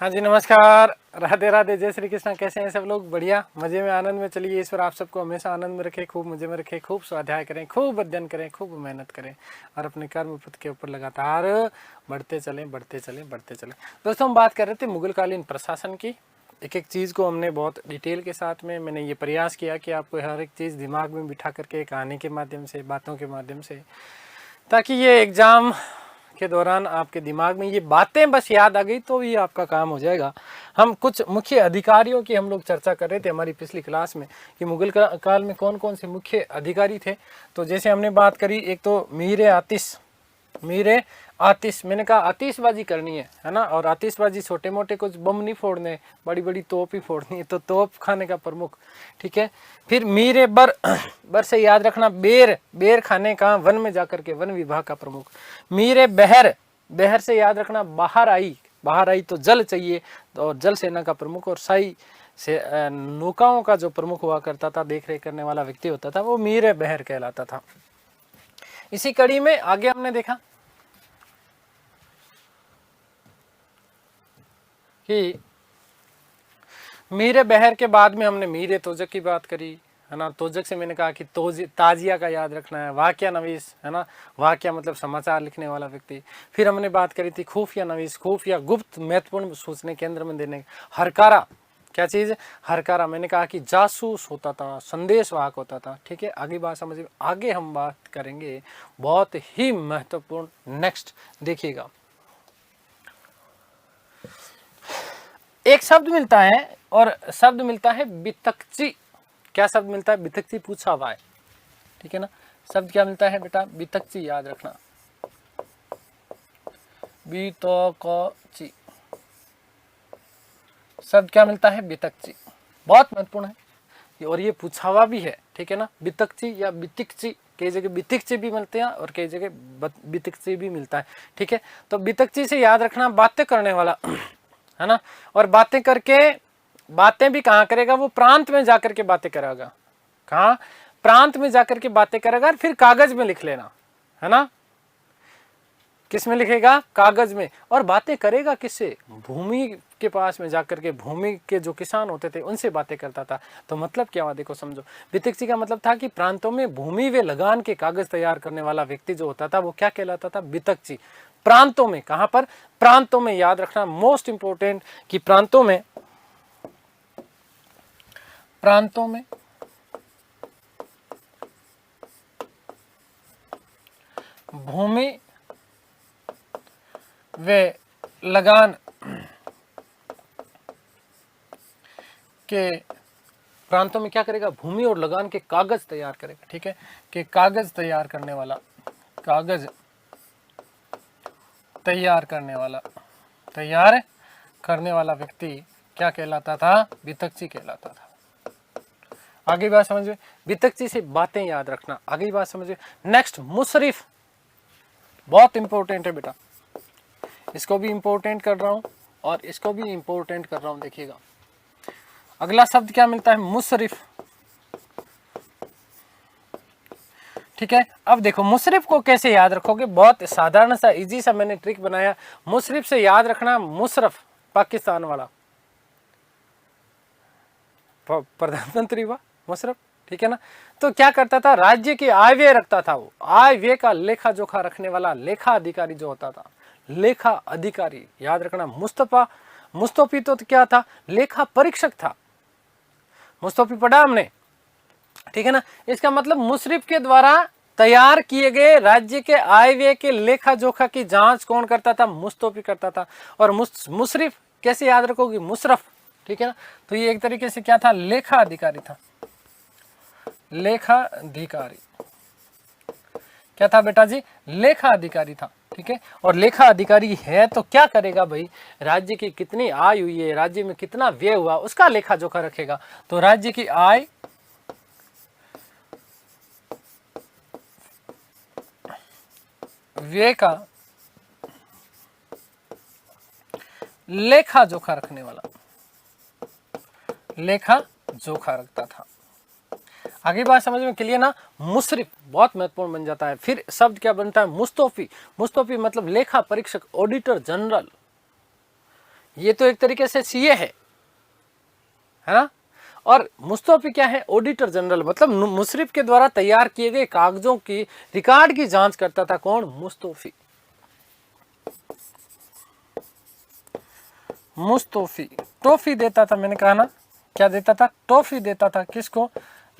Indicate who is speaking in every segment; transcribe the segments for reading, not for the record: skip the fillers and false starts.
Speaker 1: हाँ जी, नमस्कार, राधे राधे, जय श्री कृष्ण। कैसे हैं सब लोग? बढ़िया, मजे में, आनंद में। चलिए, ईश्वर आप सबको हमेशा आनंद में रखे, खूब मजे में रखे, खूब स्वाध्याय करें, खूब अध्ययन करें, खूब मेहनत करें और अपने कर्म पथ के ऊपर लगातार बढ़ते चलें, बढ़ते चलें, बढ़ते चलें। दोस्तों, हम बात कर रहे थे मुगलकालीन प्रशासन की। एक एक चीज़ को हमने बहुत डिटेल के साथ में मैंने ये प्रयास किया कि आपको हर एक चीज़ दिमाग में बिठा करके कहानी के माध्यम से, बातों के माध्यम से, ताकि ये एग्ज़ाम के दौरान आपके दिमाग में ये बातें बस याद आ गई तो ये आपका काम हो जाएगा। हम कुछ मुख्य अधिकारियों की हम लोग चर्चा कर रहे थे हमारी पिछली क्लास में कि मुगल काल में कौन कौन से मुख्य अधिकारी थे। तो जैसे हमने बात करी, एक तो मीरे आतिश, मैंने कहा आतिशबाजी करनी है ना। और आतिशबाजी छोटे मोटे कुछ बम नहीं फोड़ने, बड़ी बड़ी तोप ही फोड़नी है, तो तोप खाने का प्रमुख, ठीक है। फिर मीरे बर से याद रखना, बेर खाने का, वन में जाकर के वन विभाग का प्रमुख। मीरे बहर से याद रखना बाहर आई तो जल चाहिए और जल सेना का प्रमुख। और साई से नौकाओं का जो प्रमुख हुआ करता था, देख रेख करने वाला व्यक्ति होता था, वो मीरे बहर कहलाता था। इसी कड़ी में आगे हमने देखा कि मीरे बहर के बाद में हमने मीरे तोजक की बात करी, है ना। तोजक से मैंने कहा कि ताजिया का याद रखना है, वाक्या नवीस, है ना। वाक्या मतलब समाचार लिखने वाला व्यक्ति। फिर हमने बात करी थी खुफिया नवीस, खुफिया गुप्त महत्वपूर्ण सूचना केंद्र में देने। हरकारा, क्या चीज़? हरकारा, मैंने कहा कि जासूस होता था, संदेश वाहक होता था, ठीक है। आगे बात समझिए, आगे हम बात करेंगे बहुत ही महत्वपूर्ण। नेक्स्ट देखिएगा, एक शब्द मिलता है और शब्द मिलता है बितकची। क्या शब्द मिलता है? बितकची पूछा हुआ है, ठीक है ना। शब्द क्या मिलता है बेटा? बितकची, याद रखना, बितकची शब्द क्या मिलता है? बितकची, बहुत महत्वपूर्ण है और ये पूछा हुआ भी है, ठीक है ना। बितकची या बितिकची, कई जगह बितिकची भी मिलते हैं और कई जगह बितकची भी मिलता है, ठीक है। तो बितकची से याद रखना बातें करने वाला, है ना। और बातें भी कहाँ करेगा? वो प्रांत में जाकर के बातें करेगा। कहाँ? प्रांत में जाकर के बातें करेगा और फिर कागज में लिख लेना, है ना। किस में लिखेगा? कागज में। और बातें करेगा किससे? भूमि के पास में जाकर के, भूमि के जो किसान होते थे उनसे बातें करता था। तो मतलब क्या हुआ? देखो समझो, बितकची का मतलब था कि प्रांतों में भूमि व लगान के कागज तैयार करने वाला व्यक्ति जो होता था वो क्या कहलाता था? बितकची। प्रांतों में, कहां पर? प्रांतों में, याद रखना, मोस्ट इंपोर्टेंट कि प्रांतों में भूमि व लगान के, प्रांतों में क्या करेगा? भूमि और लगान के कागज तैयार करेगा, ठीक है। कि कागज तैयार करने वाला व्यक्ति क्या कहलाता था? बितकची कहलाता था। आगे बात समझिए, बितकची से बातें याद रखना। आगे बात समझिए। नेक्स्ट, मुशरिफ, बहुत इंपॉर्टेंट है बेटा, इसको भी इंपॉर्टेंट कर रहा हूं और इसको भी इंपॉर्टेंट कर रहा हूं। देखिएगा, अगला शब्द क्या मिलता है? मुशरिफ, ठीक है। अब देखो मुशरिफ को कैसे याद रखोगे? बहुत साधारण सा, इजी सा मैंने ट्रिक बनाया। मुशरिफ से याद रखना, मुशरफ, पाकिस्तान वाला प्रधानमंत्री हुआ मुशरफ, ठीक है ना। तो क्या करता था? राज्य की आय व्यय रखता था। वो आय व्यय का लेखा जोखा रखने वाला लेखा अधिकारी जो होता था, लेखा अधिकारी, याद रखना। मुस्तफी तो क्या था? लेखा परीक्षक था। मुस्तफी पढ़ा हमने, ठीक है ना। इसका मतलब मुशरिफ के द्वारा तैयार किए गए राज्य के आय व्यय के लेखा जोखा की जांच कौन करता था? मुस्तफी करता था। और मुशरिफ कैसे याद रखोगे? मुशरफ, ठीक है ना। तो ये एक तरीके से क्या था? लेखा अधिकारी था। लेखा अधिकारी क्या था बेटा जी? लेखा अधिकारी था, ठीक है। और लेखा अधिकारी है तो क्या करेगा भाई? राज्य की कितनी आय हुई है, राज्य में कितना व्यय हुआ, उसका लेखा जोखा रखेगा। तो राज्य की आय, व्यय का लेखा जोखा रखने वाला, लेखा जोखा रखता था। आगे बात समझ में क्लियर ना? मुशरिफ बहुत महत्वपूर्ण बन जाता है। फिर शब्द क्या बनता है? मुस्तौफी। मुस्तौफी मतलब लेखा परीक्षक, ऑडिटर जनरल। ये तो एक तरीके से सीए है ना। और मुस्तौफी क्या है, ऑडिटर जनरल, मतलब मुशर्रफ के द्वारा तैयार किए गए कागजों की रिकॉर्ड की जांच करता था कौन, मुस्तौफी। मुस्तौफी टॉफी देता था, मैंने कहा ना, क्या देता था, टॉफी देता था, किसको,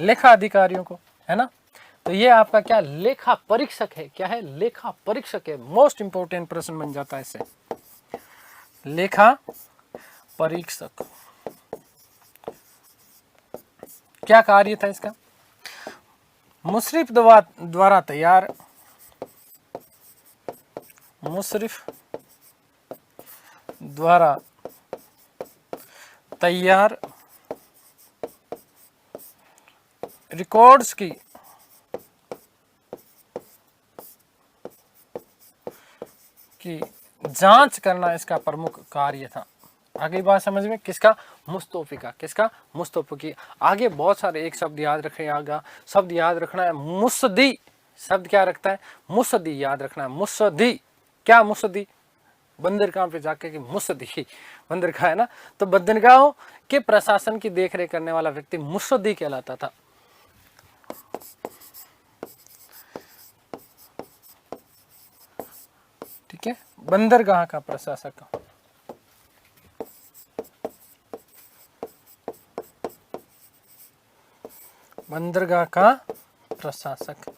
Speaker 1: लेखा अधिकारियों को, है ना। तो ये आपका क्या, लेखा परीक्षक है, क्या है, लेखा परीक्षक है। मोस्ट इंपोर्टेंट प्रश्न बन जाता है इससे, लेखा परीक्षक। क्या कार्य था इसका, मुशर्रफ द्वारा तैयार, मुशर्रफ द्वारा तैयार रिकॉर्ड्स की जांच करना इसका प्रमुख कार्य था। आगे बात समझ में, किसका, मुस्तौफी का, किसका, मुस्तौफी की। आगे बहुत सारे एक शब्द याद रखिएगा, शब्द याद रखना है, मुसद्दी, शब्द क्या रखता है, मुसद्दी, याद रखना है, मुसद्दी। क्या मुसद्दी, बंदरगाह पे जाके कि मुसद्दी, बंदरगाह है ना, तो बंदरगाहों के प्रशासन की देखरेख करने वाला व्यक्ति मुसद्दी कहलाता था। ठीक है, बंदरगाह का प्रशासक, बंदरगाह का प्रशासक,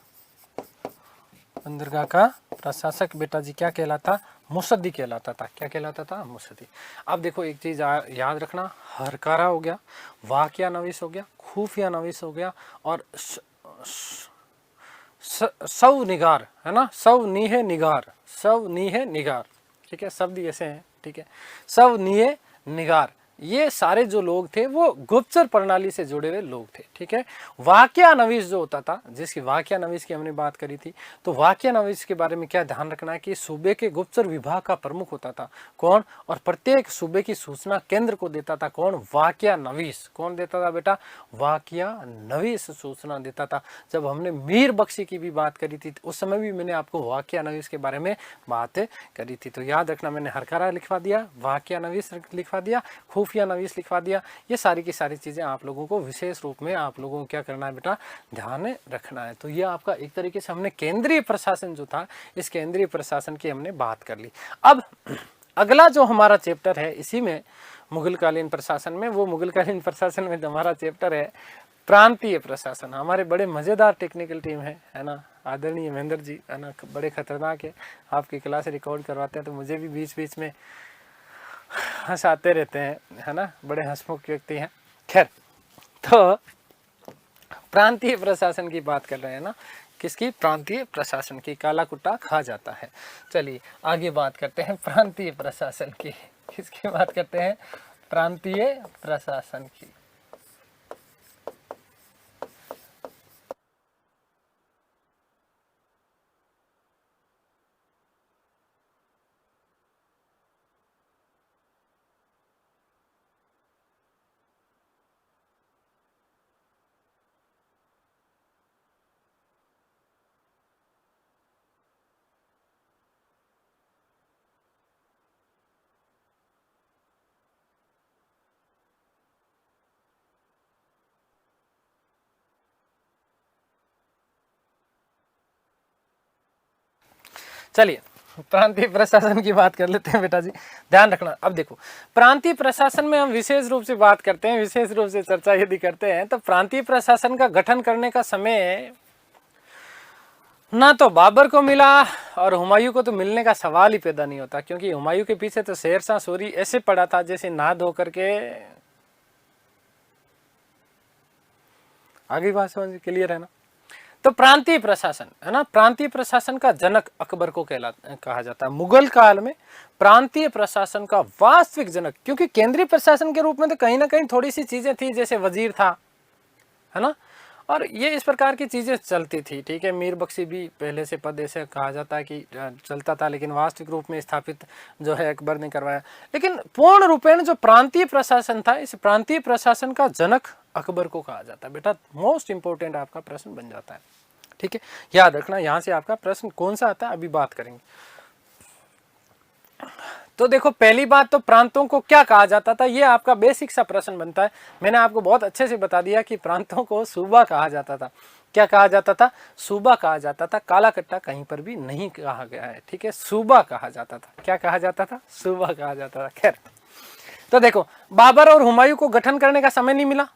Speaker 1: बंदरगाह का प्रशासक बेटा जी क्या कहलाता, मुसद्दी कहलाता था। क्या कहलाता था, मुसद्दी। अब देखो एक चीज याद रखना, हरकारा हो गया, वाकिया नवीस हो गया, खुफिया नवीस हो गया, और सव निगार, है ना, सव नीहे निगार, सव नीहे निगार। ठीक है, शब्द ऐसे हैं। ठीक है, सव नीहे निगार, ये सारे जो लोग थे वो गुप्तचर प्रणाली से जुड़े हुए लोग थे। ठीक है, वाकिया नवीस जो होता था, जिसकी वाकिया नवीस की हमने बात करी थी, तो वाकिया नवीस के बारे में क्या ध्यान रखना है कि सूबे के गुप्तचर विभाग का प्रमुख होता था कौन, और प्रत्येक सूबे की सूचना केंद्र को देता था कौन, वाकिया नवीस। कौन देता था बेटा, वाकिया नवीस सूचना देता था। जब हमने मीर बख्शी की भी बात करी थी उस समय भी मैंने आपको वाकिया नवीस के बारे में बात करी थी। तो याद रखना, मैंने हरकारा लिखवा दिया, वाकिया नवीस लिखवा दिया, खुफिया नवीस लिखवा दिया। ये सारी की सारी चीजें आप लोगों को विशेष रूप में आप लोगों को क्या करना है बेटा, ध्यान रखना है। तो ये आपका एक तरीके से हमने केंद्रीय प्रशासन जो था, इस केंद्रीय प्रशासन की हमने बात कर ली। अब अगला जो हमारा चैप्टर है इसी में मुगलकालीन प्रशासन में, वो मुगलकालीन प्रशासन में हमारा चैप्टर है प्रांतीय प्रशासन। हमारे बड़े मजेदार टेक्निकल टीम है ना, आदरणीय महेंद्र जी, है ना, बड़े खतरनाक है, आपकी क्लास रिकॉर्ड करवाते हैं तो मुझे भी बीच बीच में हंसाते रहते हैं, है ना, बड़े हंसमुख व्यक्ति हैं। खैर, तो प्रांतीय प्रशासन की बात कर रहे हैं ना, किसकी, प्रांतीय प्रशासन की। काला कुट्टा खा जाता है। चलिए आगे बात करते हैं प्रांतीय प्रशासन की। किसकी बात करते हैं, प्रांतीय प्रशासन की। चलिए प्रांतीय प्रशासन की बात कर लेते हैं बेटा जी, ध्यान रखना। अब देखो, प्रांतीय प्रशासन में हम विशेष रूप से बात करते हैं, विशेष रूप से चर्चा यदि करते हैं, तो प्रांतीय प्रशासन का गठन करने का समय ना तो बाबर को मिला और हुमायूं को तो मिलने का सवाल ही पैदा नहीं होता, क्योंकि हुमायूं के पीछे तो शेरशाह सूरी ऐसे पड़ा था जैसे नहा धो करके। आगे बात समझ क्लियर है ना। तो प्रांतीय प्रशासन, है ना, प्रांतीय प्रशासन का जनक अकबर को कहा जाता है। मुगल काल में प्रांतीय प्रशासन का वास्तविक जनक, क्योंकि केंद्रीय प्रशासन के रूप में तो कहीं ना कहीं थोड़ी सी चीजें थी, जैसे वजीर था, है ना, और ये इस प्रकार की चीजें चलती थी। ठीक है, मीर बख्शी भी पहले से पद ऐसे कहा जाता है कि चलता था, लेकिन वास्तविक रूप में स्थापित जो है अकबर ने करवाया। लेकिन पूर्ण रूपेण जो प्रांतीय प्रशासन था, इस प्रांतीय प्रशासन का जनक अकबर को कहा जाता है। बेटा मोस्ट इंपोर्टेंट आपका प्रश्न बन जाता है। ठीक है, याद रखना, यहां से आपका प्रश्न कौन सा आता है अभी बात करेंगे। तो देखो पहली बात तो प्रांतों को क्या कहा जाता था, ये आपका बेसिक सा प्रश्न बनता है। मैंने आपको बहुत अच्छे से बता दिया कि प्रांतों को सूबा कहा जाता था। क्या कहा जाता था? सूबा कहा जाता था। काला कट्टा कहीं पर भी नहीं कहा गया है, ठीक है, सूबा कहा जाता था। क्या कहा जाता था? सूबा कहा जाता था। खैर, तो देखो बाबर और हुमायूं को गठन करने का समय नहीं मिला,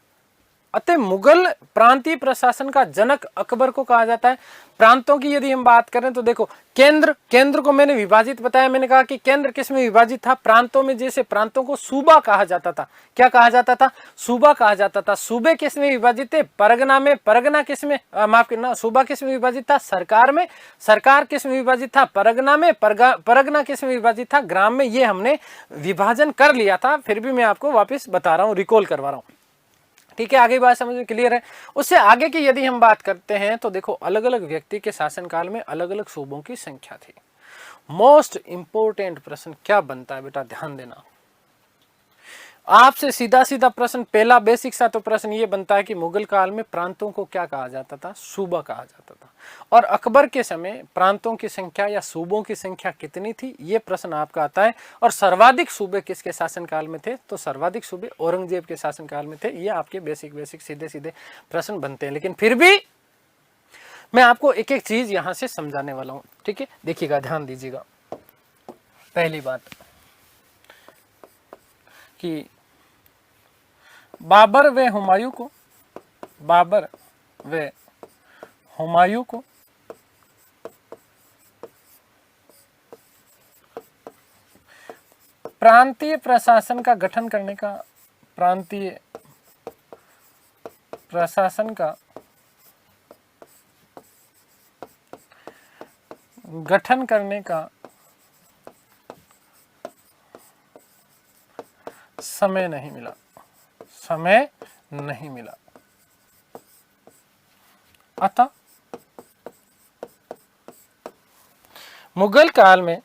Speaker 1: अतः मुगल प्रांतीय प्रशासन का जनक अकबर को कहा जाता है। प्रांतों की यदि हम बात करें तो देखो केंद्र को मैंने विभाजित बताया, मैंने कहा कि केंद्र किस में विभाजित था? प्रांतों में। जैसे प्रांतों को सूबा कहा जाता था। क्या कहा जाता था? सूबा कहा जाता था। सूबे किस में विभाजित थे? परगना में। परगना किस में, माफ करना, सूबा किस में विभाजित था? सरकार में। सरकार किस में विभाजित था? परगना में। परगना किस में विभाजित था? ग्राम में। ये हमने विभाजन कर लिया था, फिर भी मैं आपको वापिस बता रहा हूँ, रिकॉल करवा रहा हूँ, ठीक है। आगे बात समझ में क्लियर है? उससे आगे की यदि हम बात करते हैं तो देखो अलग अलग व्यक्ति के शासनकाल में अलग अलग सूबों की संख्या थी। मोस्ट इंपोर्टेंट प्रश्न क्या बनता है बेटा, ध्यान देना। आपसे सीधा सीधा प्रश्न, पहला बेसिक सा तो प्रश्न ये बनता है कि मुगल काल में प्रांतों को क्या कहा जाता था? सूबा कहा जाता था। और अकबर के समय प्रांतों की संख्या या सूबों की संख्या कितनी थी, ये प्रश्न आपका आता है। और सर्वाधिक सूबे किसके शासनकाल में थे? तो सर्वाधिक सूबे औरंगजेब के शासनकाल में थे। ये आपके बेसिक सीधे सीधे प्रश्न बनते हैं, लेकिन फिर भी मैं आपको एक एक चीज यहां से समझाने वाला हूं, ठीक है। देखिएगा, ध्यान दीजिएगा। पहली बात कि बाबर व हुमायूं को प्रांतीय प्रशासन का गठन करने का समय नहीं मिला। अतः मुगल काल में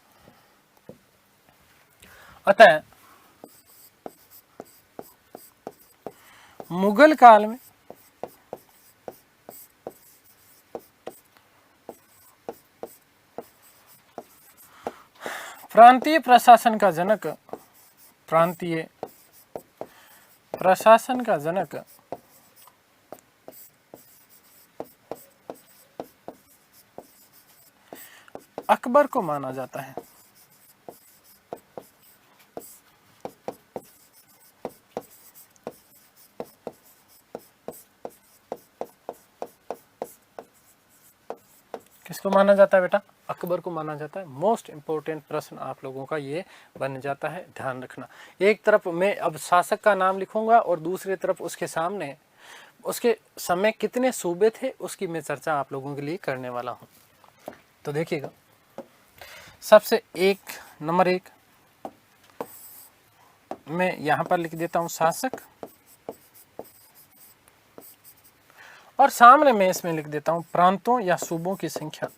Speaker 1: प्रांतीय प्रशासन का जनक अकबर को माना जाता है। किसको माना जाता है बेटा? अकबर को माना जाता है। मोस्ट इंपोर्टेंट प्रश्न आप लोगों का ये बन जाता है, ध्यान रखना। एक तरफ मैं अब शासक का नाम लिखूंगा और दूसरी तरफ उसके सामने उसके समय कितने सूबे थे उसकी मैं चर्चा आप लोगों के लिए करने वाला हूं। तो देखिएगा, सबसे नंबर एक मैं यहां पर लिख देता हूं शासक, और सामने मैं इसमें लिख देता हूं प्रांतों या सूबों की संख्या।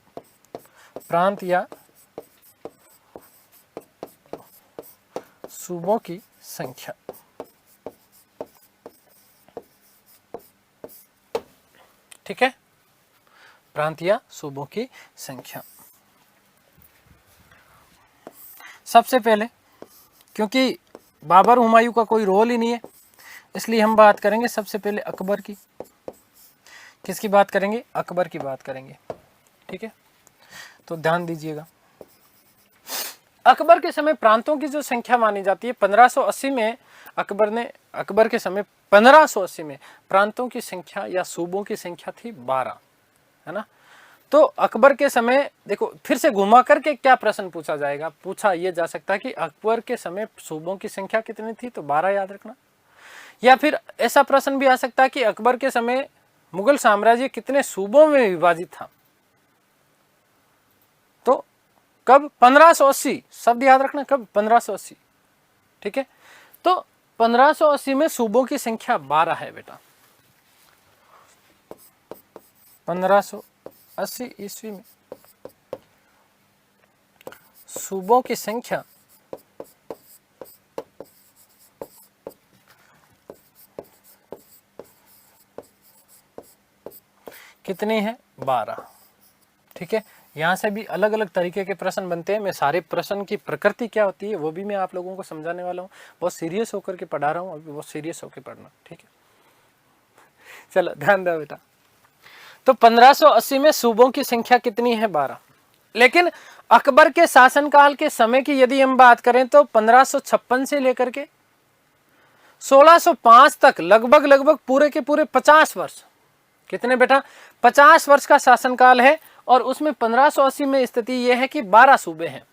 Speaker 1: प्रांत या सूबों की संख्या, ठीक है। प्रांत या सूबों की संख्या। सबसे पहले, क्योंकि बाबर हुमायूं का कोई रोल ही नहीं है, इसलिए हम बात करेंगे सबसे पहले अकबर की। किसकी बात करेंगे? अकबर की बात करेंगे, ठीक है। तो ध्यान दीजिएगा, अकबर के समय प्रांतों की जो संख्या मानी जाती है 1580 में अकबर के समय 1580 में प्रांतों की संख्या या सूबों की संख्या थी 12, है ना। तो अकबर के समय देखो, फिर से घुमा करके क्या प्रश्न पूछा जाएगा, पूछा यह जा सकता है कि अकबर के समय सूबों की संख्या कितनी थी, तो 12 याद रखना। या फिर ऐसा प्रश्न भी आ सकता है कि अकबर के समय मुगल साम्राज्य कितने सूबों में विभाजित था, तो कब? 1580, शब्द याद रखना, कब? 1580, ठीक है। तो 1580 में सूबों की संख्या 12 है बेटा। 1580 ईस्वी में सूबों की संख्या कितनी है? 12, ठीक है। यहाँ से भी अलग अलग तरीके के प्रश्न बनते हैं। मैं सारे प्रश्न की प्रकृति क्या होती है वो भी मैं आप लोगों को समझाने वाला हूँ। बहुत सीरियस होकर के पढ़ा रहा हूँ, अभी बहुत सीरियस होकर पढ़ना, ठीक है। चलो ध्यान दो बेटा। तो 1580 में सूबों की संख्या कितनी है? 12। लेकिन अकबर के शासनकाल के समय की यदि हम बात करें तो 1556 से लेकर के 1605 तक लगभग पूरे के पूरे 50 वर्ष, कितने बेटा? 50 वर्ष का शासनकाल है। और उसमें 1580 में स्थिति यह है कि 12 सूबे हैं।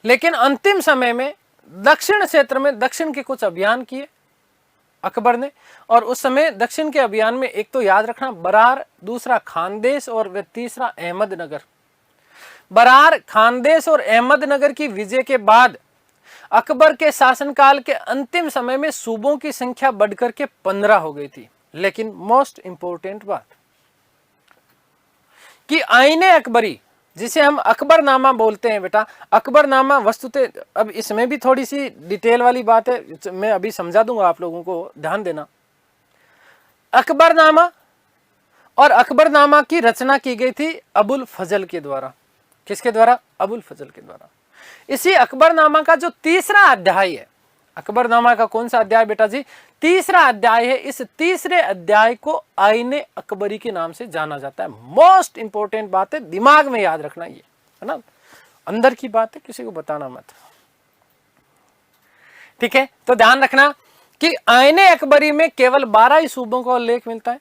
Speaker 1: लेकिन अंतिम समय में दक्षिण क्षेत्र में दक्षिण के कुछ अभियान किए अकबर ने, और उस समय दक्षिण के अभियान में एक तो याद रखना बरार, दूसरा खानदेश और तीसरा अहमदनगर। बरार, खानदेश और अहमदनगर की विजय के बाद अकबर के शासनकाल के अंतिम समय में सूबों की संख्या बढ़कर के 15 हो गई थी। लेकिन मोस्ट इंपोर्टेंट बात कि आईने अकबरी, जिसे हम अकबरनामा बोलते हैं बेटा, अकबरनामा वस्तुतः, अब इसमें भी थोड़ी सी डिटेल वाली बात है, मैं अभी समझा दूंगा आप लोगों को, ध्यान देना। अकबरनामा और अकबरनामा की रचना की गई थी अबुल फजल के द्वारा। किसके द्वारा? अबुल फजल के द्वारा। इसी अकबरनामा का जो तीसरा अध्याय है, अकबरनामा का कौन सा अध्याय बेटा जी? तीसरा अध्याय है। इस तीसरे अध्याय को आईने अकबरी के नाम से जाना जाता है। मोस्ट इंपोर्टेंट बात है, दिमाग में याद रखना, ये है ना, अंदर की बात है, किसी को बताना मत, ठीक है। तो ध्यान रखना कि आईने अकबरी में केवल 12 ही सूबों का उल्लेख मिलता है।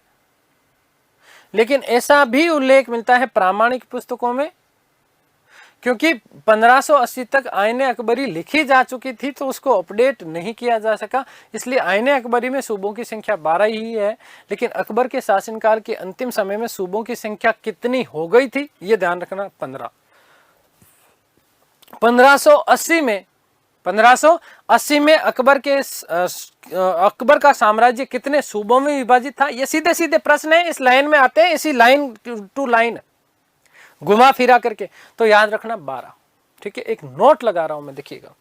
Speaker 1: लेकिन ऐसा भी उल्लेख मिलता है प्रामाणिक पुस्तकों में, क्योंकि 1580 तक आईने अकबरी लिखी जा चुकी थी तो उसको अपडेट नहीं किया जा सका, इसलिए आईने अकबरी में सूबों की संख्या 12 ही है। लेकिन अकबर के शासनकाल के अंतिम समय में सूबों की संख्या कितनी हो गई थी ये ध्यान रखना, 15। 1580 में अकबर का साम्राज्य कितने सूबों में विभाजित था? ये सीधे सीधे प्रश्न है, इस लाइन में आते हैं, इसी लाइन टू लाइन घुमा फिरा करके, तो याद रखना 12, ठीक है। एक नोट लगा रहा हूं मैं, देखिएगा।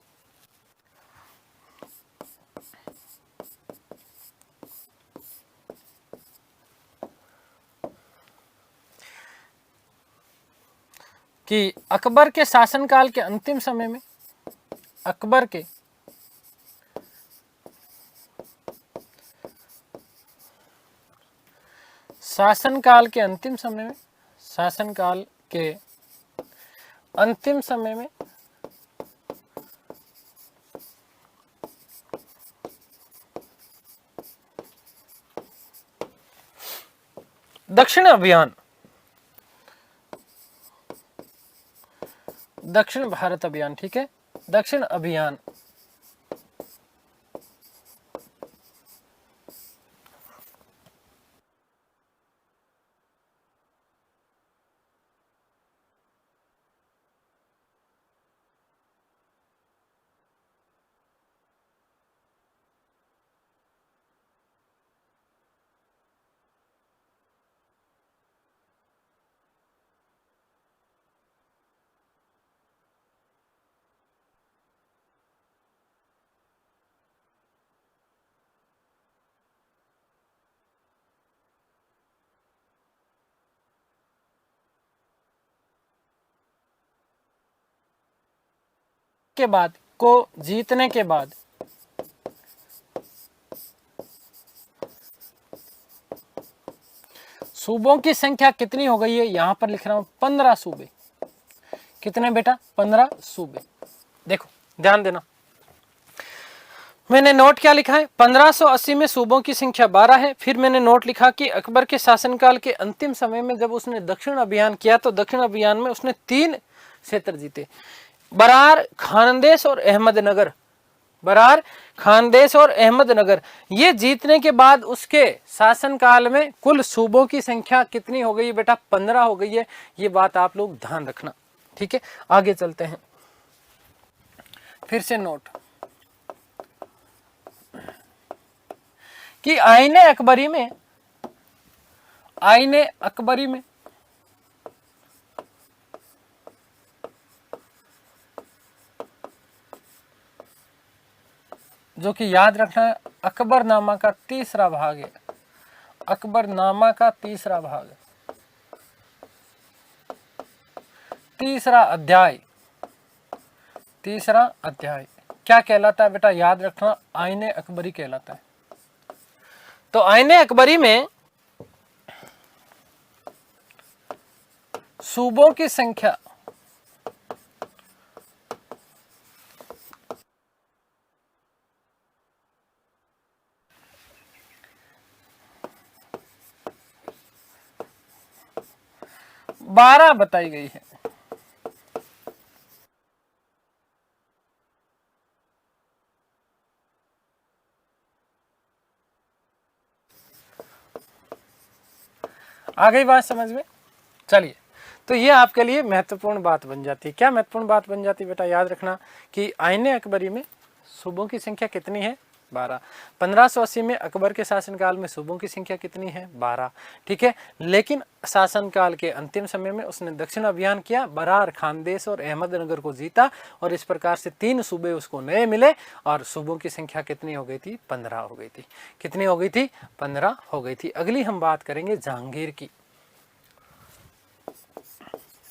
Speaker 1: कि अकबर के शासनकाल के अंतिम समय में, अकबर के शासनकाल के अंतिम समय में, शासनकाल के अंतिम समय में दक्षिण अभियान, दक्षिण भारत अभियान, ठीक है, दक्षिण अभियान के बाद को जीतने के बाद सूबों की संख्या कितनी हो गई है? यहां पर लिख रहा हूं 15 सूबे। कितने बेटा? 15 सूबे। देखो ध्यान देना, मैंने नोट क्या लिखा है? 1580 में सूबों की संख्या 12 है। फिर मैंने नोट लिखा कि अकबर के शासनकाल के अंतिम समय में जब उसने दक्षिण अभियान किया तो दक्षिण अभियान में उसने 3 क्षेत्र जीते, बरार, खानदेश और अहमदनगर। बरार, खानदेश और अहमदनगर ये जीतने के बाद उसके शासनकाल में कुल सूबों की संख्या कितनी हो गई बेटा? 15 हो गई है। ये बात आप लोग ध्यान रखना, ठीक है। आगे चलते हैं, फिर से नोट कि आईने अकबरी में, आईने अकबरी में जो कि याद रखना है अकबरनामा का तीसरा भाग है, अकबरनामा का तीसरा भाग, तीसरा अध्याय, तीसरा अध्याय क्या कहलाता है बेटा, याद रखना, आईने अकबरी कहलाता है। तो आईने अकबरी में सूबों की संख्या बारह बताई गई है। आ गई बात समझ में? चलिए, तो ये आपके लिए महत्वपूर्ण बात बन जाती है। क्या महत्वपूर्ण बात बन जाती है बेटा, याद रखना कि आईने अकबरी में सूबों की संख्या कितनी है, 12। 1580 में अकबर के शासनकाल में सूबों की संख्या कितनी है, 12। ठीक है, लेकिन शासनकाल के अंतिम समय में उसने दक्षिण अभियान किया, बरार, खानदेश और अहमदनगर को जीता, और इस प्रकार से 3 सूबे उसको नए मिले, और सूबों की संख्या कितनी हो गई थी, 15 हो गई थी। कितनी हो गई थी, 15 हो गई थी। अगली हम बात करेंगे जहांगीर की।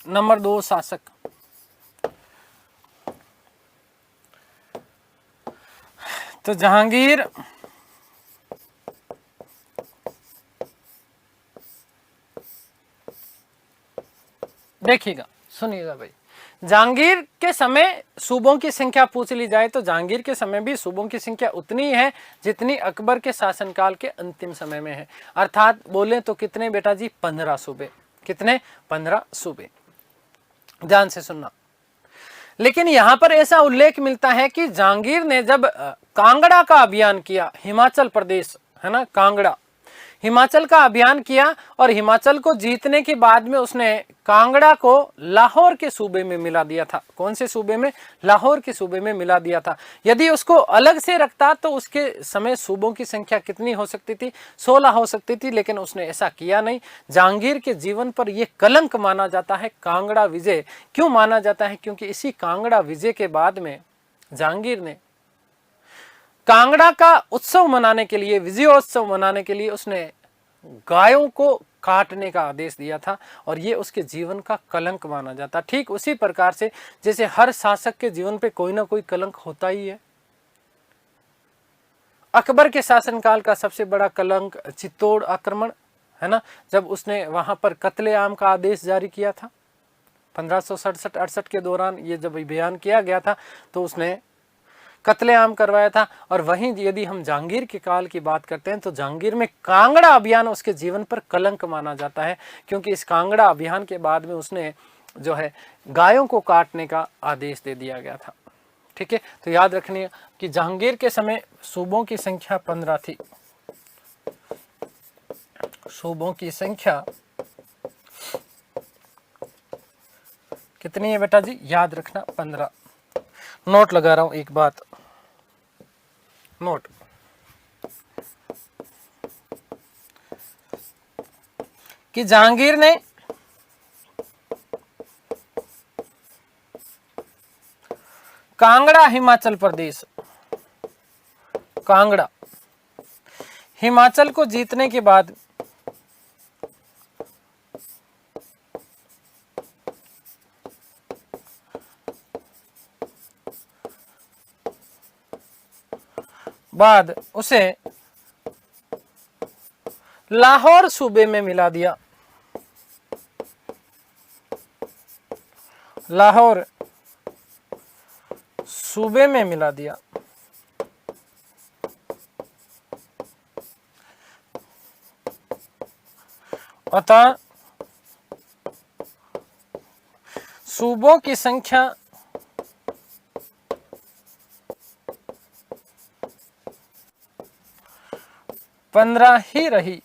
Speaker 1: नंबर 2 शासक, तो जहांगीर देखिएगा, सुनिएगा भाई, जहांगीर के समय सूबों की संख्या पूछ ली जाए तो जहांगीर के समय भी सूबों की संख्या उतनी है जितनी अकबर के शासनकाल के अंतिम समय में है। अर्थात बोले तो कितने बेटा जी, 15 सूबे। कितने, 15 सूबे। ध्यान से सुनना। लेकिन यहां पर ऐसा उल्लेख मिलता है कि जहांगीर ने जब कांगड़ा का अभियान किया, हिमाचल प्रदेश है ना, कांगड़ा, हिमाचल का अभियान किया, और हिमाचल को जीतने के बाद में उसने कांगड़ा को लाहौर के सूबे में मिला दिया था। कौन से सूबे में, लाहौर के सूबे में मिला दिया था। यदि उसको अलग से रखता तो उसके समय सूबों की संख्या कितनी हो सकती थी, 16 हो सकती थी, लेकिन उसने ऐसा किया नहीं। जहांगीर के जीवन पर यह कलंक माना जाता है कांगड़ा विजय। क्यों माना जाता है, क्योंकि इसी कांगड़ा विजय के बाद में जहांगीर ने कांगड़ा का उत्सव मनाने के लिए, विजयोत्सव मनाने के लिए उसने गायों को काटने का आदेश दिया था, और ये उसके जीवन का कलंक माना जाता। ठीक उसी प्रकार से जैसे हर शासक के जीवन पे कोई ना कोई कलंक होता ही है। अकबर के शासनकाल का सबसे बड़ा कलंक चित्तौड़ आक्रमण है ना, जब उसने वहां पर कत्लेआम का आदेश जारी किया था 1567-68 के दौरान। ये जब अभियान किया गया था तो उसने कत्लेआम करवाया था। और वहीं यदि हम जहांगीर के काल की बात करते हैं तो जहांगीर में कांगड़ा अभियान उसके जीवन पर कलंक माना जाता है, क्योंकि इस कांगड़ा अभियान के बाद में उसने जो है गायों को काटने का आदेश दे दिया गया था। ठीक है, तो याद रखनी कि जहांगीर के समय सूबों की संख्या 15 थी। सूबों की संख्या कितनी है बेटा जी, याद रखना, 15। नोट लगा रहा हूं, एक बात नोट, कि जहांगीर ने कांगड़ा, हिमाचल प्रदेश, कांगड़ा, हिमाचल को जीतने के बाद उसे लाहौर सूबे में मिला दिया। लाहौर सूबे में मिला दिया। अतः सूबों की संख्या 15 ही रही।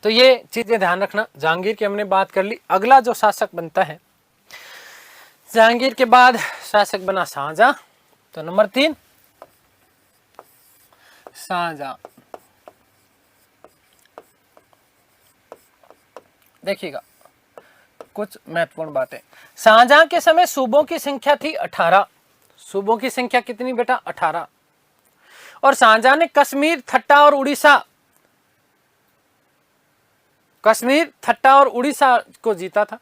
Speaker 1: तो ये चीजें ध्यान रखना। जहांगीर की हमने बात कर ली। अगला जो शासक बनता है, जहांगीर के बाद शासक बना शाहजहां। तो नंबर 3 शाहजहां। देखिएगा कुछ महत्वपूर्ण बातें। शाहजहां के समय सूबों की संख्या थी 18। सूबों की संख्या कितनी बेटा? 18। और शाहजहां ने कश्मीर, ठट्टा और उड़ीसा, कश्मीर, ठट्टा और उड़ीसा को जीता था।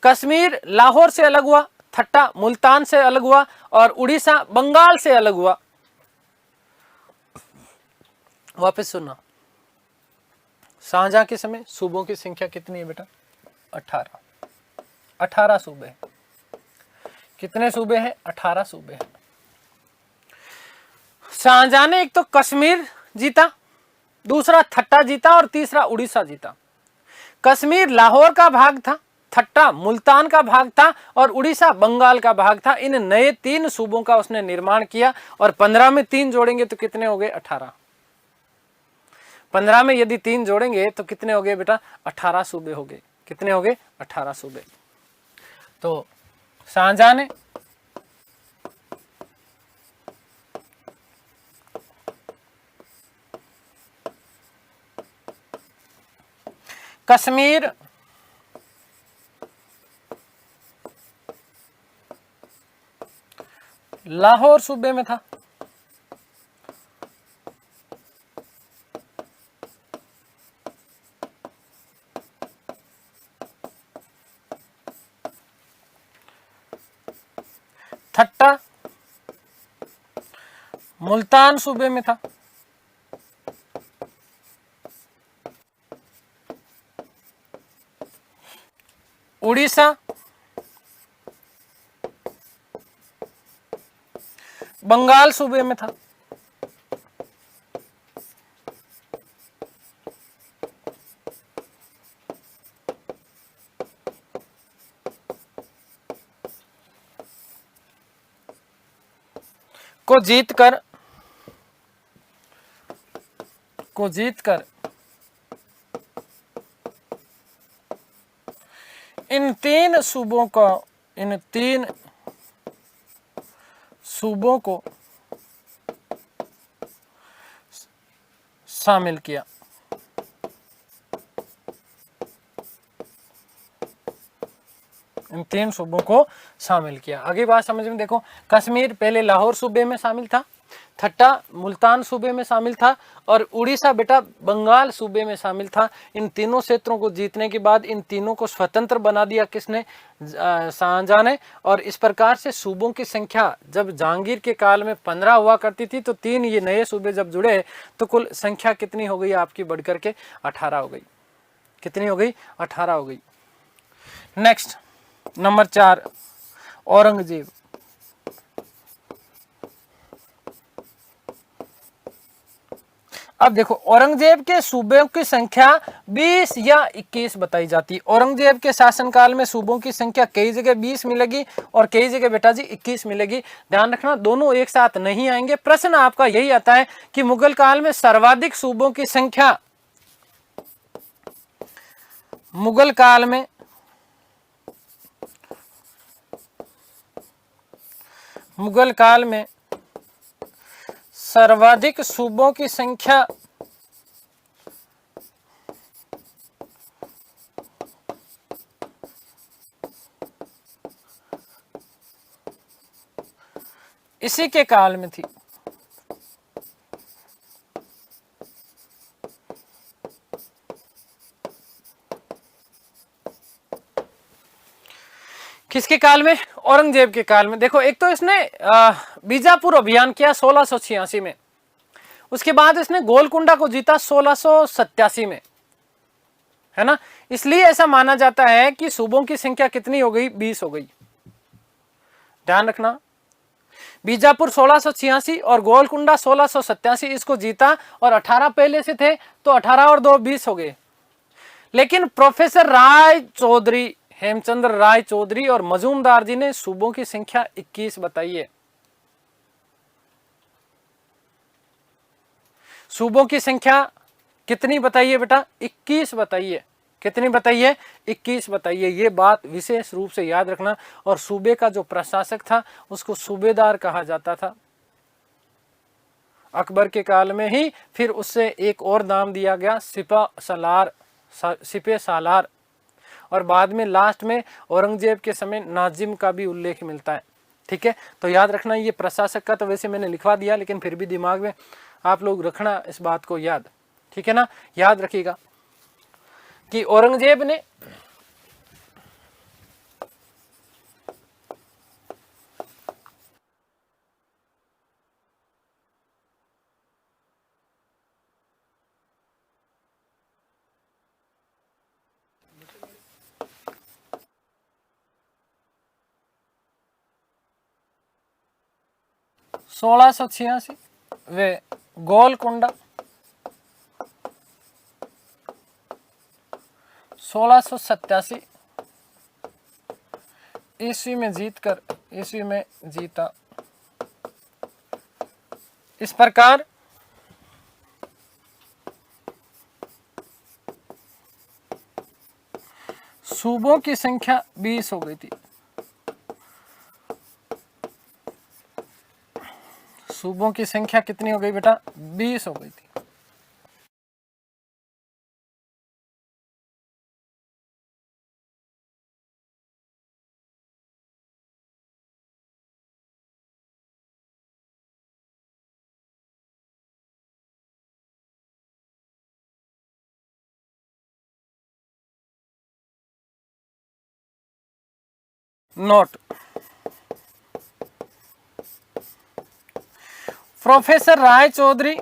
Speaker 1: कश्मीर लाहौर से अलग हुआ, ठट्टा मुल्तान से अलग हुआ और उड़ीसा बंगाल से अलग हुआ। वापस सुनना, शाहजहां के समय सूबों की संख्या कितनी है बेटा? 18। 18 सूबे हैं। कितने सूबे हैं? 18 सूबे हैं। शाहजहां ने एक तो कश्मीर जीता, दूसरा ठट्टा जीता और तीसरा उड़ीसा जीता। कश्मीर लाहौर का भाग था, ठट्टा मुल्तान का भाग था और उड़ीसा बंगाल का भाग था। इन नए 3 सूबों का उसने निर्माण किया और 15 में 3 जोड़ेंगे तो कितने हो गए? 18। 15 में यदि 3 जोड़ेंगे तो कितने हो गए बेटा? 18 सूबे हो गए। कितने हो गए? 18 सूबे। तो शाहजहां ने कश्मीर, लाहौर सूबे में था, ठट्टा मुल्तान सूबे में था, उड़ीसा बंगाल सूबे में था। को जीतकर इन 3 सूबों को शामिल किया। इन 3 सूबों को शामिल किया। आगे बात समझ में देखो। कश्मीर पहले लाहौर सूबे में शामिल था, ठट्टा मुल्तान सूबे में शामिल था और उड़ीसा बेटा बंगाल सूबे में शामिल था। इन तीनों क्षेत्रों को जीतने के बाद इन तीनों को स्वतंत्र बना दिया किसने? शाहजहां ने। और इस प्रकार से सूबों की संख्या जब जहांगीर के काल में 15 हुआ करती थी तो 3 ये नए सूबे जब जुड़े तो कुल संख्या कितनी हो गई आपकी? बढ़कर के 18 हो गई। कितनी हो गई? 18 हो गई। Next number 4 Aurangzeb. अब देखो औरंगजेब के सूबों की संख्या 20 या 21 बताई जाती है। औरंगजेब के शासनकाल में सूबों की संख्या कई जगह 20 मिलेगी और कई जगह बेटा जी 21 मिलेगी। ध्यान रखना दोनों एक साथ नहीं आएंगे। प्रश्न आपका यही आता है कि मुगल काल में सर्वाधिक सूबों की संख्या, मुगल काल में सर्वाधिक सूबों की संख्या इसी के काल में थी। किसके काल में? औरंगजेब के काल में। देखो एक तो इसने बीजापुर अभियान किया 1686 में, उसके बाद इसने गोलकुंडा को जीता 1687 में, है ना। इसलिए ऐसा माना जाता है कि सूबों की संख्या कितनी हो गई? 20 हो गई। ध्यान रखना बीजापुर 1686 और गोलकुंडा 1687 इसको जीता और 18 पहले से थे तो 18 और 2 20 हो गए। लेकिन प्रोफेसर राय चौधरी, हेमचंद्र राय चौधरी और मजूमदार जी ने सूबों की संख्या 21 बताई है। सूबों की संख्या कितनी बताइए बेटा? 21 बताइए। कितनी बताइए? 21 बताइए। ये बात विशेष रूप से याद रखना। और सूबे का जो प्रशासक था उसको सूबेदार कहा जाता था अकबर के काल में ही। फिर उससे एक और नाम दिया गया सिपा सलार, सिपे सालार। और बाद में लास्ट में औरंगजेब के समय नाजिम का भी उल्लेख मिलता है। ठीक है, तो याद रखना ये प्रशासक का तो वैसे मैंने लिखवा दिया, लेकिन फिर भी दिमाग में आप लोग रखना इस बात को याद। ठीक है ना, याद रखिएगा कि औरंगजेब ने 1686 वे गोलकुंडा 1687 ईस्वी में जीतकर ईस्वी में जीता। इस प्रकार सूबों की संख्या 20 हो गई थी। सूबों की संख्या कितनी हो गई बेटा? 20 हो गई थी। नोट, प्रोफेसर राय चौधरी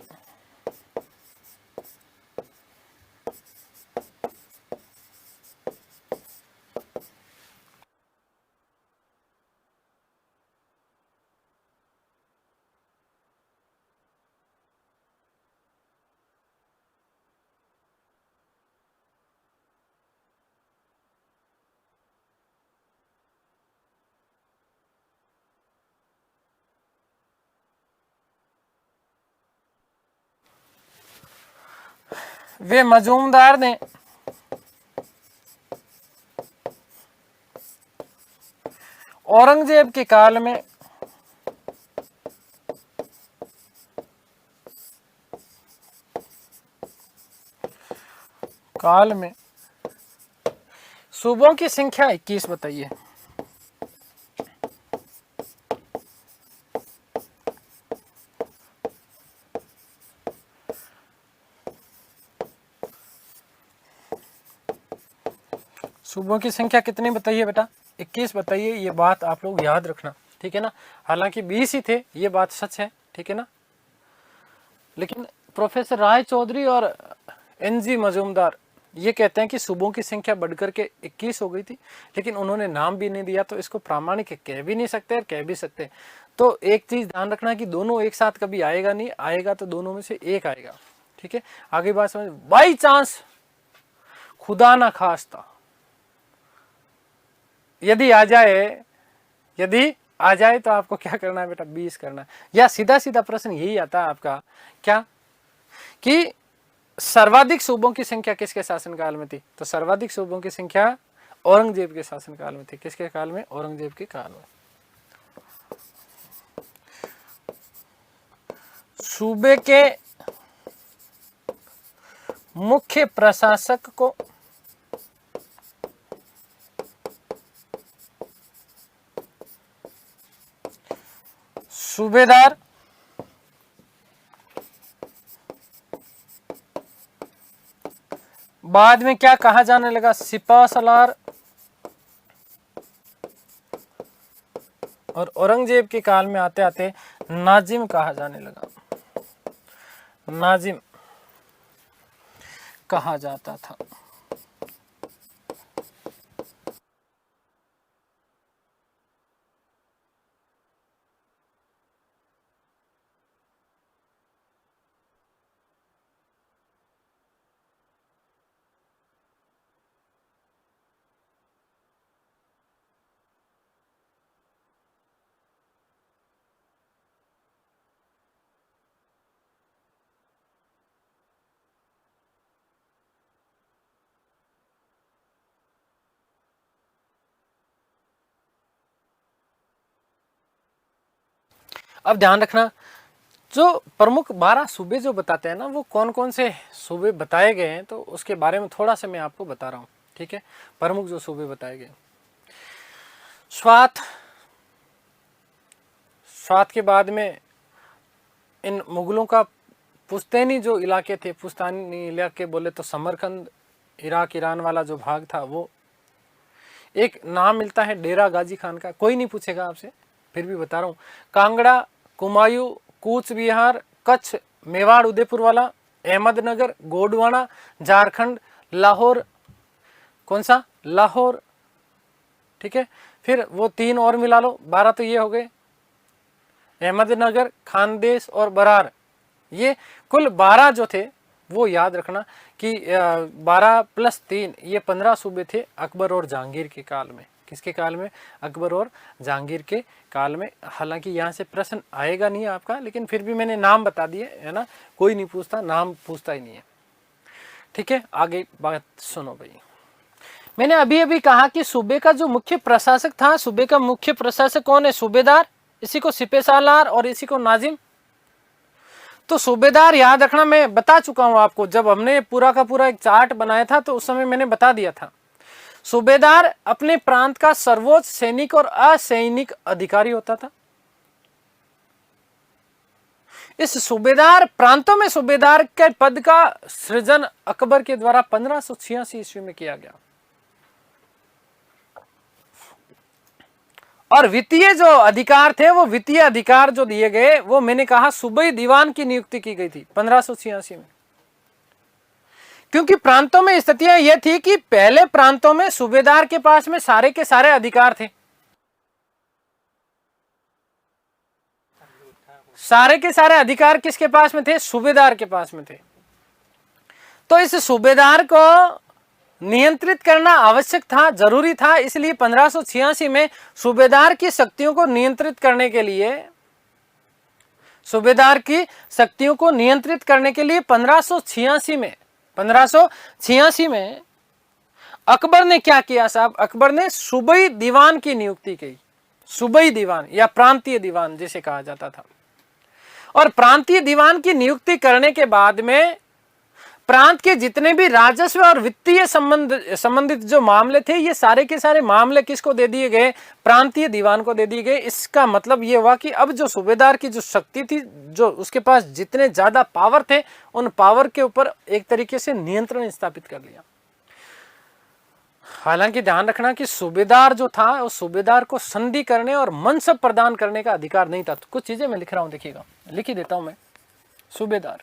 Speaker 1: वे मजूमदार ने औरंगजेब के काल में सूबों की संख्या 21 बताइए। सूबों की संख्या कितनी बताइए बेटा? 21 बताइए। ये बात आप लोग याद रखना, ठीक है ना। हालांकि 20 ही थे, ये बात सच है, ठीक है ना। लेकिन प्रोफेसर राय चौधरी और एनजी मजूमदार ये कहते हैं कि सूबों की संख्या बढ़कर के 21 हो गई थी, लेकिन उन्होंने नाम भी नहीं दिया, तो इसको प्रामाणिक कह भी नहीं सकते और कह भी सकते। तो एक चीज ध्यान रखना कि दोनों एक साथ कभी आएगा नहीं, आएगा तो दोनों में से एक आएगा। ठीक है, आगे बात समझ। बाई चांस, खुदा ना खास्ता, यदि आ जाए तो आपको क्या करना है बेटा? 20 करना है। या सीधा सीधा प्रश्न यही आता है आपका, क्या कि सर्वाधिक सूबों की संख्या किसके शासनकाल में थी? तो सर्वाधिक सूबों की संख्या औरंगजेब के शासनकाल में थी। किसके काल में? औरंगजेब के काल में। सूबे के मुख्य प्रशासक को सूबेदार, बाद में क्या कहा जाने लगा? सिपा सलार। और औरंगजेब के काल में आते आते नाजिम कहा जाने लगा। नाजिम कहा जाता था। अब ध्यान रखना, जो प्रमुख 12 सूबे जो बताते हैं ना, वो कौन कौन से सूबे बताए गए हैं, तो उसके बारे में थोड़ा सा मैं आपको बता रहा हूँ। ठीक है, प्रमुख जो सूबे बताए गए, स्वात, स्वात के बाद में इन मुगलों का पुश्तैनी जो इलाके थे, पुश्तैनी इलाके बोले तो समरकंद, इराक ईरान वाला जो भाग था वो। एक नाम मिलता है डेरा गाजी खान का, कोई नहीं पूछेगा आपसे, फिर भी बता रहा हूँ। कांगड़ा, कुमायूं, कूच बिहार, कच्छ, मेवाड़ उदयपुर वाला, अहमदनगर, गोंडवाना, झारखंड, लाहौर, कौन सा, लाहौर। ठीक है, फिर वो 3 और मिला लो, 12 तो ये हो गए, अहमदनगर, खानदेश और बरार। ये कुल 12 जो थे वो याद रखना कि 12 + 3 ये 15 सूबे थे अकबर और जहांगीर के काल में। किसके काल में, अकबर और जहांगीर के काल में। हालांकि यहाँ से प्रश्न आएगा नहीं आपका, लेकिन फिर भी मैंने नाम बता दिए है ना, कोई नहीं पूछता, नाम पूछता ही नहीं है। ठीक है, आगे बात सुनो भाई। मैंने अभी अभी कहा कि सूबे का जो मुख्य प्रशासक था, सूबे का मुख्य प्रशासक कौन है, सूबेदार, इसी को सिपह सालार और इसी को नाजिम। तो सूबेदार याद रखना, मैं बता चुका हूं आपको, जब हमने पूरा का पूरा एक चार्ट बनाया था तो उस समय मैंने बता दिया था। सूबेदार अपने प्रांत का सर्वोच्च सैनिक और असैनिक अधिकारी होता था। इस सूबेदार प्रांतों में सूबेदार के पद का सृजन अकबर के द्वारा 1586 ईस्वी में किया गया। और वित्तीय जो अधिकार थे, वो वित्तीय अधिकार जो दिए गए, वो मैंने कहा सूबाई दीवान की नियुक्ति की गई थी 1586 में। क्योंकि प्रांतों में स्थितियां यह थी कि पहले प्रांतों में सूबेदार के पास में सारे के सारे अधिकार थे, सारे के सारे अधिकार किसके पास में थे, सूबेदार के पास में थे। तो इस सूबेदार को नियंत्रित करना आवश्यक था, जरूरी था। इसलिए 1586 में सूबेदार की शक्तियों को नियंत्रित करने के लिए, सूबेदार की शक्तियों को नियंत्रित करने के लिए 1586 में अकबर ने क्या किया साहब, अकबर ने सूबाई दीवान की नियुक्ति की। सूबाई दीवान या प्रांतीय दीवान जिसे कहा जाता था। और प्रांतीय दीवान की नियुक्ति करने के बाद में प्रांत के जितने भी राजस्व और वित्तीय संबंधित जो मामले थे, ये सारे के सारे मामले किसको दे दिए गए, प्रांतीय दीवान को दे दिए गए। इसका मतलब ये हुआ कि अब जो सूबेदार की जो शक्ति थी, जो उसके पास जितने ज्यादा पावर थे, उन पावर के ऊपर एक तरीके से नियंत्रण स्थापित कर लिया। हालांकि ध्यान रखना कि सूबेदार जो था, उस सूबेदार को संधि करने और मनसब प्रदान करने का अधिकार नहीं था। तो कुछ चीजें मैं लिख रहा हूं, देखिएगा, लिख ही देता हूं मैं। सूबेदार,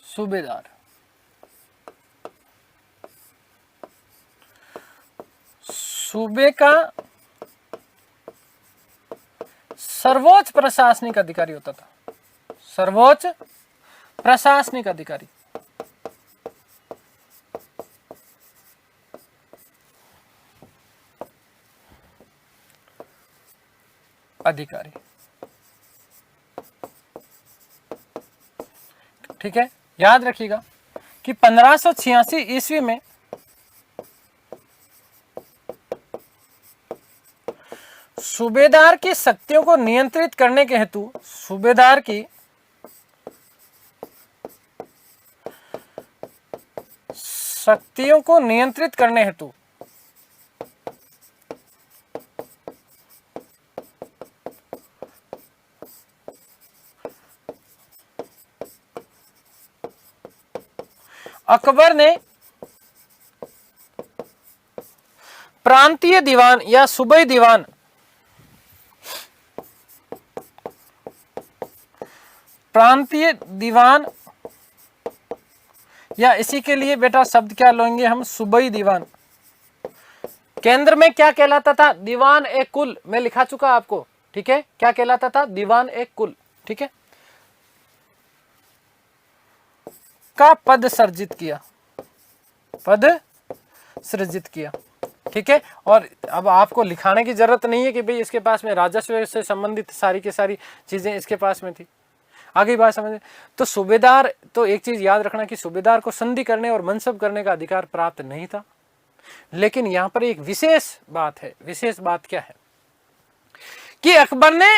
Speaker 1: सूबेदार सूबे का सर्वोच्च प्रशासनिक अधिकारी होता था, सर्वोच्च प्रशासनिक अधिकारी। अधिकारी, ठीक है, याद रखिएगा कि 1586 ईस्वी में सूबेदार की शक्तियों को नियंत्रित करने के हेतु, सूबेदार की शक्तियों को नियंत्रित करने हेतु अकबर ने प्रांतीय दीवान या सूबाई दीवान, प्रांतीय दीवान या इसी के लिए बेटा शब्द क्या लेंगे हम, सूबाई दीवान। केंद्र में क्या कहलाता था, दीवान ए कुल, मैं लिखा चुका आपको, ठीक है, क्या कहलाता था, दीवान ए कुल, ठीक है, का पद सृजित किया, पद सृजित किया, ठीक है। और अब आपको लिखाने की जरूरत नहीं है कि भाई इसके पास में राजस्व से संबंधित सारी की सारी चीजें इसके पास में थी। आगे बात समझे। तो सूबेदार, तो एक चीज याद रखना कि सूबेदार को संधि करने और मनसब करने का अधिकार प्राप्त नहीं था। लेकिन यहां पर एक विशेष बात है। विशेष बात क्या है कि अकबर ने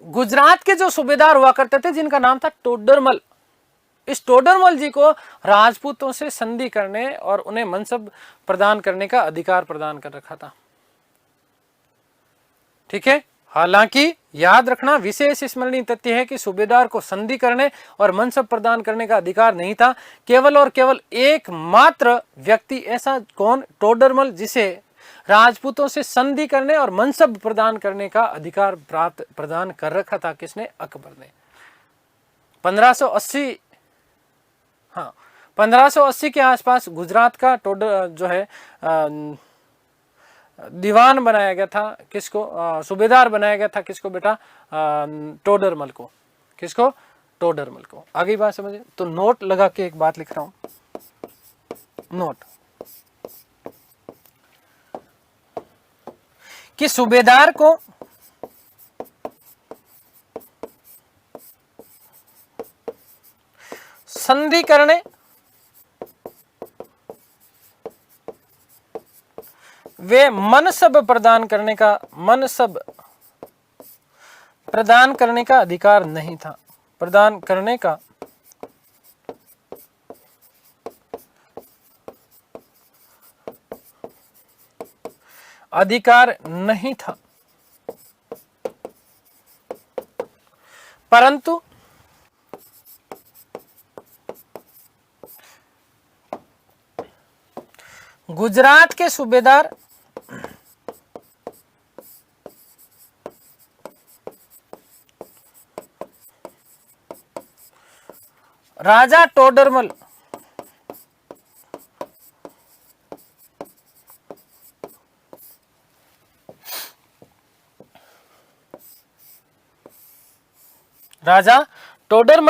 Speaker 1: गुजरात के जो सूबेदार हुआ करते थे जिनका नाम था टोडरमल, इस टोडरमल जी को राजपूतों से संधि करने और उन्हें मनसब प्रदान करने का अधिकार प्रदान कर रखा था। ठीक है। हालांकि याद रखना विशेष स्मरणीय तथ्य है कि सूबेदार को संधि करने और मनसब प्रदान करने का अधिकार नहीं था। केवल और केवल एकमात्र व्यक्ति ऐसा, कौन? टोडरमल, जिसे राजपूतों से संधि करने और मनसब प्रदान करने का अधिकार प्रदान कर रखा था। किसने? अकबर ने। 1580, हाँ 1580 के आसपास गुजरात का जो है दीवान बनाया गया था। किसको? सूबेदार बनाया गया था। किसको बेटा? टोडरमल को। किसको? टोडरमल को। आगे बात समझे। तो नोट लगा के एक बात लिख रहा हूं, नोट कि सूबेदार को संधि करने वे मनसब प्रदान करने का अधिकार नहीं था। प्रदान करने का अधिकार नहीं था, परंतु गुजरात के सूबेदार राजा टोडरमल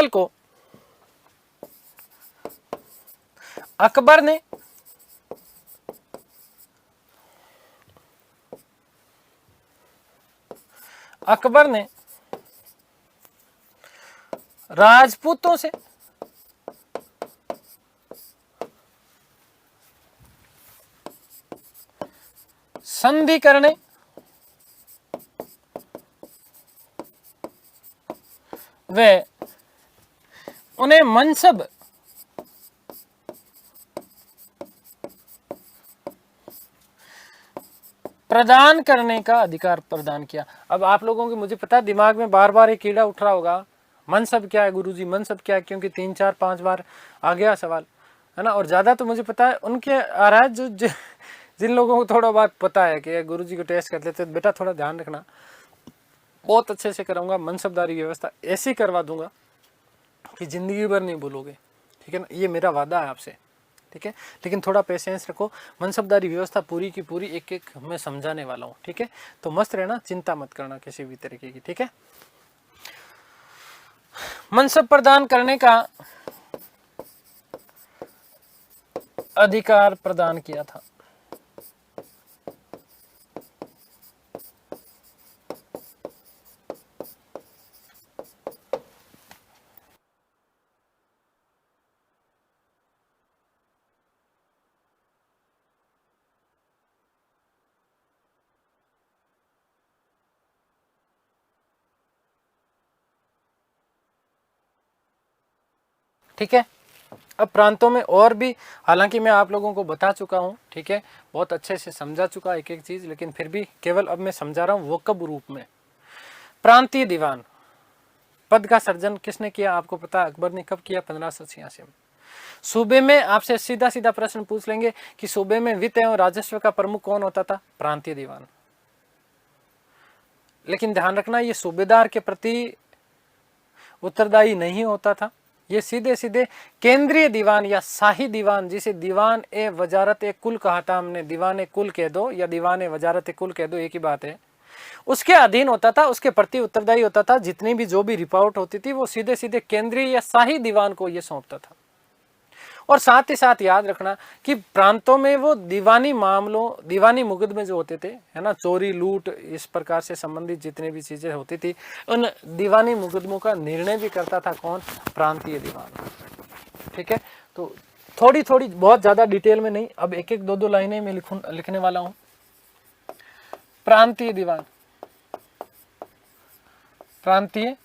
Speaker 1: को अकबर ने राजपूतों से संधि करने वे उन्हें मनसब प्रदान करने का अधिकार प्रदान किया। अब आप लोगों के, मुझे पता है दिमाग में बार बार एक कीड़ा उठ रहा होगा, मनसब क्या है गुरुजी, मनसब क्या है, क्योंकि 3 4 5 बार आ गया सवाल, है ना। और ज्यादा तो मुझे पता है उनके आ रहा है जो जिन लोगों को थोड़ा बहुत पता है कि गुरुजी को टेस्ट कर लेते, तो बेटा थोड़ा ध्यान रखना, बहुत अच्छे से कराऊंगा। मनसबदारी व्यवस्था ऐसी करवा दूंगा कि जिंदगी भर नहीं भूलोगे। ठीक है ना, ये मेरा वादा है आपसे। ठीक है, लेकिन थोड़ा पेशेंस रखो। मनसबदारी व्यवस्था पूरी की पूरी एक एक मैं समझाने वाला हूँ। ठीक है, तो मस्त रहना, चिंता मत करना किसी भी तरीके की। ठीक है, मनसब प्रदान करने का अधिकार प्रदान किया था। ठीक है, अब प्रांतों में और भी, हालांकि मैं आप लोगों को बता चुका हूं, ठीक है, बहुत अच्छे से समझा चुका एक एक चीज, लेकिन फिर भी केवल अब मैं समझा रहा हूं वो कब रूप में। प्रांतीय दीवान पद का सर्जन किसने किया? आपको पता है, अकबर ने कब किया? 1586 में। सूबे में आपसे सीधा सीधा प्रश्न पूछ लेंगे कि सूबे में वित्त एवं राजस्व का प्रमुख कौन होता था? प्रांतीय दीवान। लेकिन ध्यान रखना, ये सूबेदार के प्रति उत्तरदायी नहीं होता था, ये सीधे सीधे केंद्रीय दीवान या शाही दीवान, जिसे दीवान ए वजारत ए कुल कहा था हमने, दीवान ए कुल कह दो या दीवान ए वजारत ए कुल कह दो, एक ही बात है, उसके अधीन होता था, उसके प्रति उत्तरदायी होता था। जितनी भी जो भी रिपोर्ट होती थी वो सीधे सीधे केंद्रीय या शाही दीवान को ये सौंपता था। और साथ ही साथ याद रखना कि प्रांतों में वो दीवानी मामलों, दीवानी मुकदमे जो होते थे, है ना, चोरी लूट इस प्रकार से संबंधित जितने भी चीजें होती थी, उन दीवानी मुकदमों का निर्णय भी करता था कौन? प्रांतीय दीवान। ठीक है, तो थोड़ी थोड़ी, बहुत ज्यादा डिटेल में नहीं, अब एक एक दो दो लाइनें में लिखने वाला हूं। प्रांतीय दीवान, प्रांतीय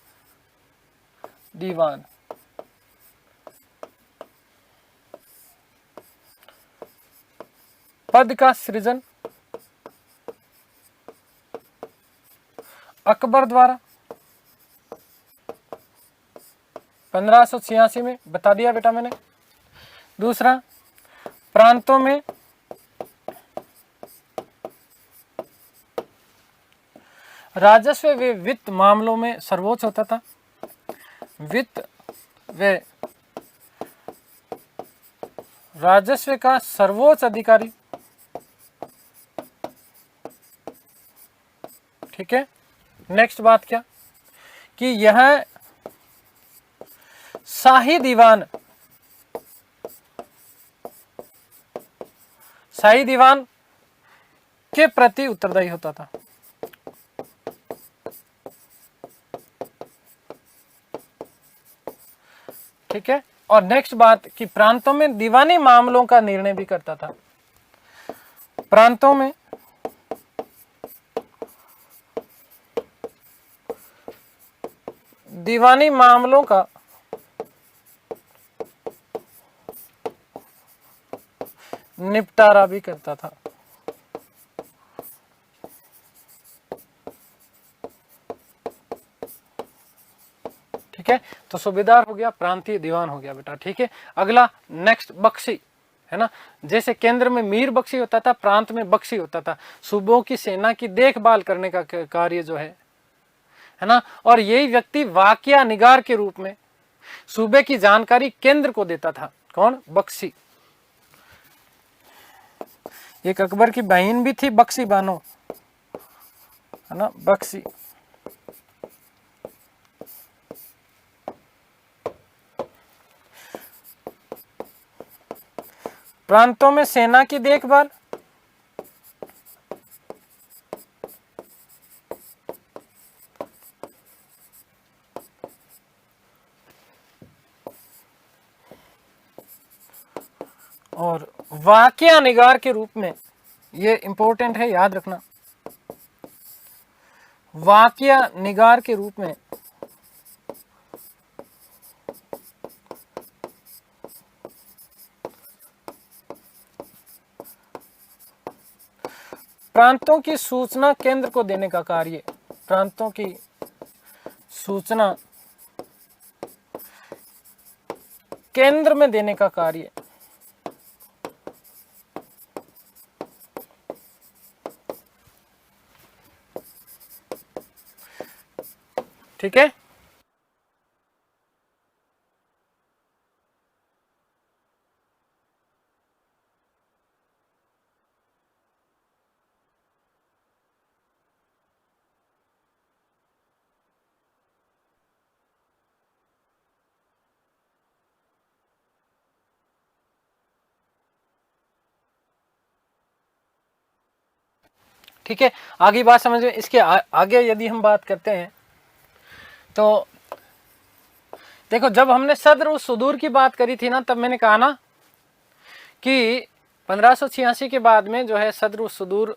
Speaker 1: दीवान पद का सृजन अकबर द्वारा 1586 में, बता दिया बेटा मैंने। दूसरा, प्रांतों में राजस्व व वित्त मामलों में सर्वोच्च होता था। वित्त व राजस्व का सर्वोच्च अधिकारी। ठीक है, नेक्स्ट बात क्या कि यह शाही दीवान, शाही दीवान के प्रति उत्तरदायी होता था। ठीक है, और नेक्स्ट बात कि प्रांतों में दीवानी मामलों का निर्णय भी करता था। प्रांतों में दीवानी मामलों का निपटारा भी करता था। ठीक है, तो सूबेदार हो गया, प्रांतीय दीवान हो गया बेटा। ठीक है, अगला नेक्स्ट बख्शी, है ना। जैसे केंद्र में मीर बख्शी होता था, प्रांत में बख्शी होता था। सूबों की सेना की देखभाल करने का कार्य जो है ना, और यही व्यक्ति वाकिया निगार के रूप में सूबे की जानकारी केंद्र को देता था। कौन? बख्शी। एक अकबर की बहन भी थी बख्शी बानो, है ना, बख्शी। प्रांतों में सेना की देखभाल, और वाकिया निगार के रूप में, ये इंपॉर्टेंट है, याद रखना, वाकिया निगार के रूप में प्रांतों की सूचना केंद्र को देने का कार्य, प्रांतों की सूचना केंद्र में देने का कार्य। ठीक है, ठीक है, आगे बात समझ में। इसके आगे यदि हम बात करते हैं तो देखो, जब हमने सद्र और सुदूर की बात करी थी ना, तब मैंने कहा ना कि 1586 के बाद में जो है सद्र और सुदूर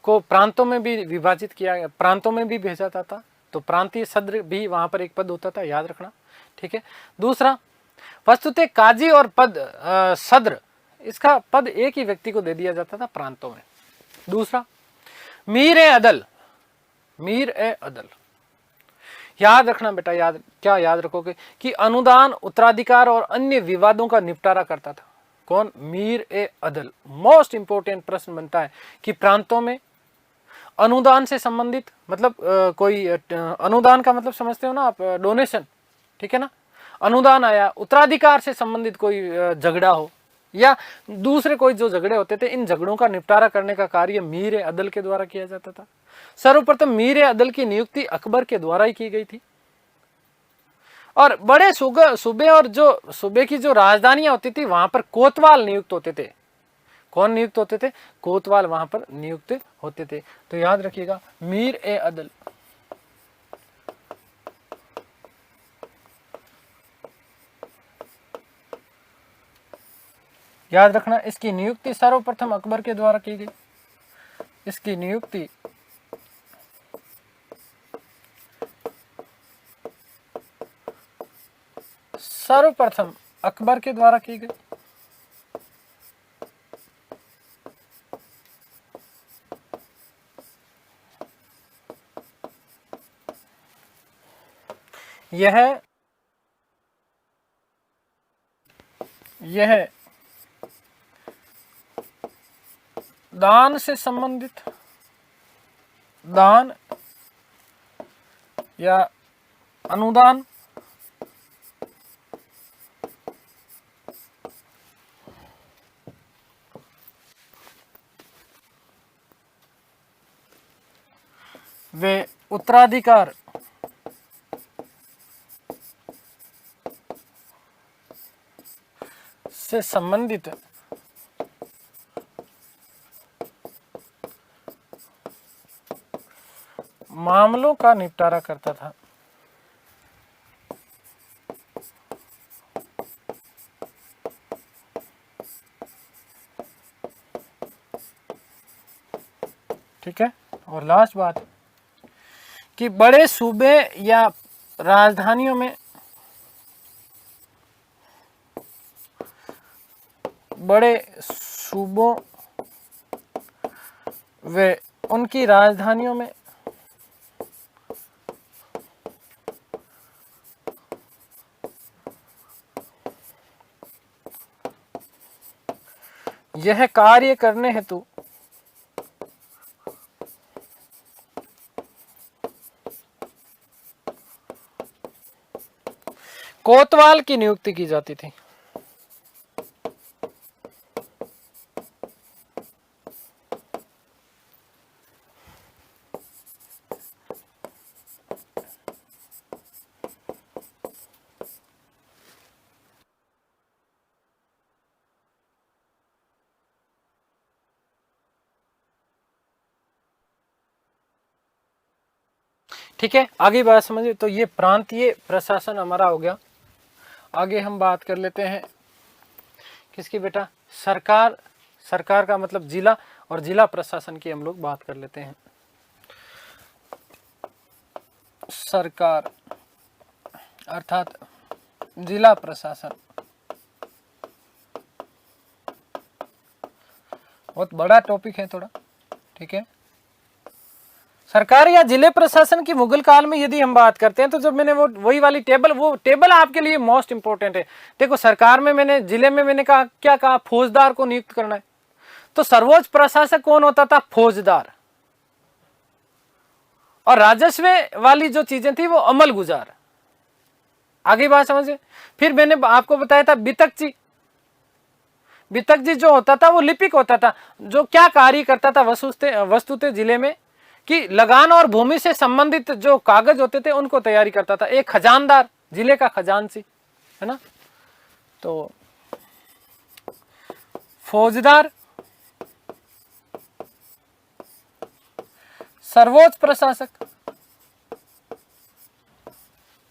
Speaker 1: को प्रांतों में भी विभाजित किया गया, प्रांतों में भी भेजा जाता था। तो प्रांतीय सद्र भी वहां पर एक पद होता था, याद रखना। ठीक है, दूसरा, वस्तुतः काजी और पद सद्र, इसका पद एक ही व्यक्ति को दे दिया जाता था प्रांतों में। दूसरा, मीर ए अदल, मीर ए अदल, याद रखना बेटा, याद रखोगे कि अनुदान, उत्तराधिकार और अन्य विवादों का निपटारा करता था। कौन? मीर ए अदल। मोस्ट इंपोर्टेंट प्रश्न बनता है कि प्रांतों में अनुदान से संबंधित, मतलब कोई अनुदान का मतलब समझते हो ना आप, डोनेशन, ठीक है ना, अनुदान आया, उत्तराधिकार से संबंधित कोई झगड़ा हो या दूसरे कोई जो झगड़े होते थे, इन झगड़ों का निपटारा करने का कार्य मीर ए अदल के द्वारा किया जाता था। सर्वप्रथम मीर ए अदल की नियुक्ति अकबर के द्वारा ही की गई थी और बड़े सूबे और जो सूबे की जो राजधानियां होती थी वहां पर कोतवाल नियुक्त होते थे। कौन नियुक्त होते थे? कोतवाल वहां पर नियुक्त होते थे। तो याद रखिएगा, मीर ए अदल, याद रखना, इसकी नियुक्ति सर्वप्रथम अकबर के द्वारा की गई। इसकी नियुक्ति सर्वप्रथम अकबर के द्वारा की गई। यह दान से संबंधित, दान या अनुदान वे उत्तराधिकार से संबंधित मामलों का निपटारा करता था। ठीक है। और लास्ट बात कि बड़े सूबे या राजधानियों में, बड़े सूबों व उनकी राजधानियों में यह कार्य करने हेतु कोतवाल की नियुक्ति की जाती थी। ठीक है, आगे बात समझिए। तो ये प्रांतीय प्रशासन हमारा हो गया। आगे हम बात कर लेते हैं किसकी बेटा? सरकार। सरकार का मतलब जिला, और जिला प्रशासन की हम लोग बात कर लेते हैं। सरकार अर्थात जिला प्रशासन बहुत बड़ा टॉपिक है थोड़ा। ठीक है, सरकार या जिले प्रशासन की मुगल काल में यदि हम बात करते हैं तो जब मैंने वो वही वाली टेबल, वो टेबल आपके लिए मोस्ट इंपॉर्टेंट है। देखो, सरकार में मैंने, जिले में मैंने कहा क्या कहा? फौजदार को नियुक्त करना है। तो सर्वोच्च प्रशासक कौन होता था? फौजदार। और राजस्व वाली जो चीजें थी वो अमल गुजार। आगे बात समझे। फिर मैंने आपको बताया था वितक जी। वितक जी जो होता था वो लिपिक होता था, जो क्या कार्य करता था वस्तुतः जिले में कि लगान और भूमि से संबंधित जो कागज होते थे उनको तैयारी करता था। एक खजानदार, जिले का खजांची, है ना। तो फौजदार, सर्वोच्च प्रशासक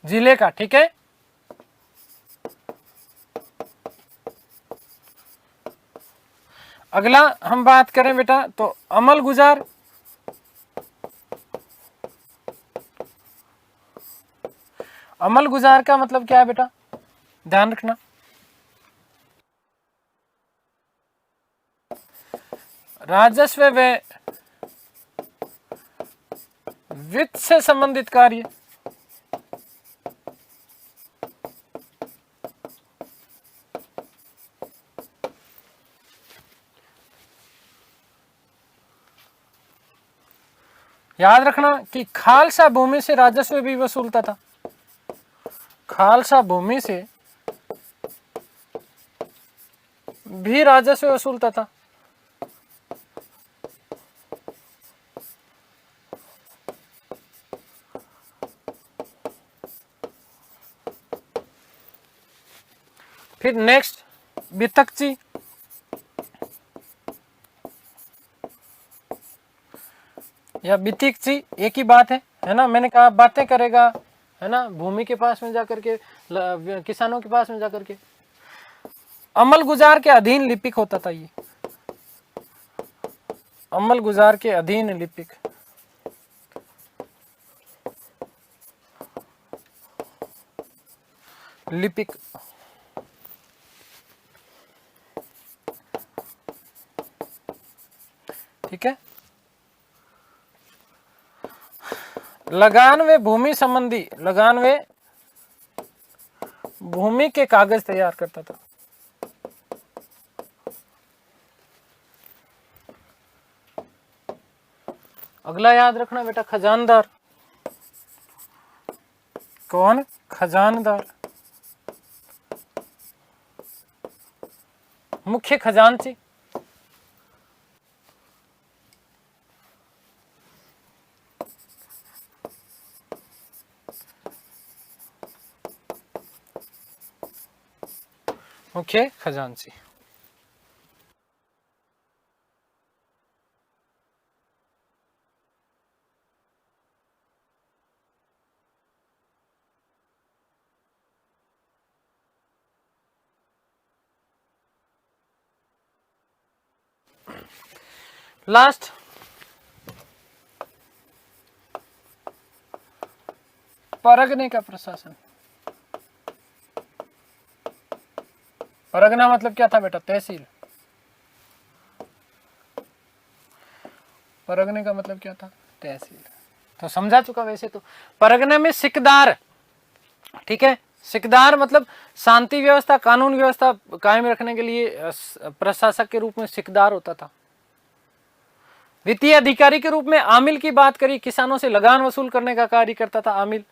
Speaker 1: जिले का। ठीक है, अगला हम बात करें बेटा तो अमल गुजार। अमल गुजार का मतलब क्या है बेटा? ध्यान रखना, राजस्व व वित्त से संबंधित कार्य। याद रखना कि खालसा भूमि से राजस्व भी वसूलता था। खालसा भूमि से भी राजस्व वसूलता था। फिर नेक्स्ट बितकची, या बितिकची, एक ही बात है ना। मैंने कहा बातें करेगा, है ना, भूमि के पास में जाकर के, किसानों के पास में जाकर के। अमल गुजार के अधीन लिपिक होता था ये, अमल गुजार के अधीन लिपिक। लिपिक ठीक है। लगान व भूमि संबंधी, लगान व भूमि के कागज तैयार करता था। अगला याद रखना बेटा, खजानदार। कौन? खजानदार, मुख्य खजांची। मुख्य खजांची। लास्ट परगने का प्रशासन। परगना मतलब क्या था बेटा? तहसील। परगने का मतलब क्या था? तहसील। तो समझा चुका वैसे तो। परगने में सिकदार, ठीक है, सिकदार मतलब शांति व्यवस्था, कानून व्यवस्था कायम रखने के लिए प्रशासक के रूप में सिकदार होता था। वित्तीय अधिकारी के रूप में आमिल की बात करी, किसानों से लगान वसूल करने का कार्य करता था आमिल।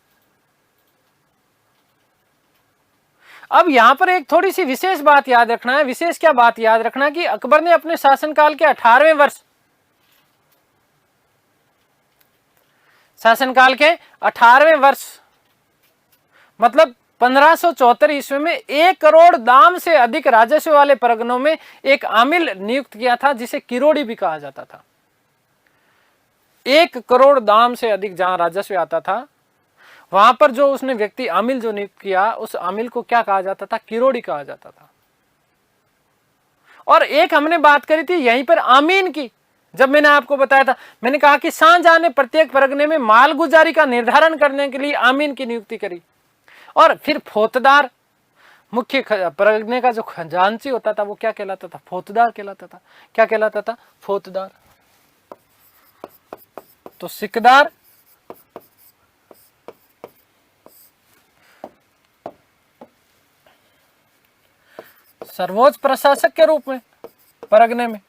Speaker 1: अब यहां पर एक थोड़ी सी विशेष बात याद रखना है। विशेष क्या बात याद रखना कि अकबर ने अपने शासनकाल के 18वें वर्ष, शासनकाल के 18वें वर्ष मतलब 1574 ईस्वी में 1 करोड़ दाम से अधिक राजस्व वाले परगनों में एक आमिल नियुक्त किया था, जिसे किरोड़ी भी कहा जाता था। 1 करोड़ दाम से अधिक जहां राजस्व आता था, वहां पर जो उसने व्यक्ति आमिल जो नियुक्त किया, उस आमिल को क्या कहा जाता था? किरोड़ी कहा जाता था। और एक हमने बात करी थी यहीं पर आमीन की, जब मैंने आपको बताया था, मैंने कहा कि शाहजहां ने प्रत्येक परगने में मालगुजारी का निर्धारण करने के लिए आमीन की नियुक्ति करी। और फिर फौतदार, मुख्य परगने का जो खजांची होता था वो क्या कहलाता था? फौतदार कहलाता था। क्या कहलाता था? फौतदार। तो सिकदार, सर्वोच्च प्रशासक के रूप में परगने में,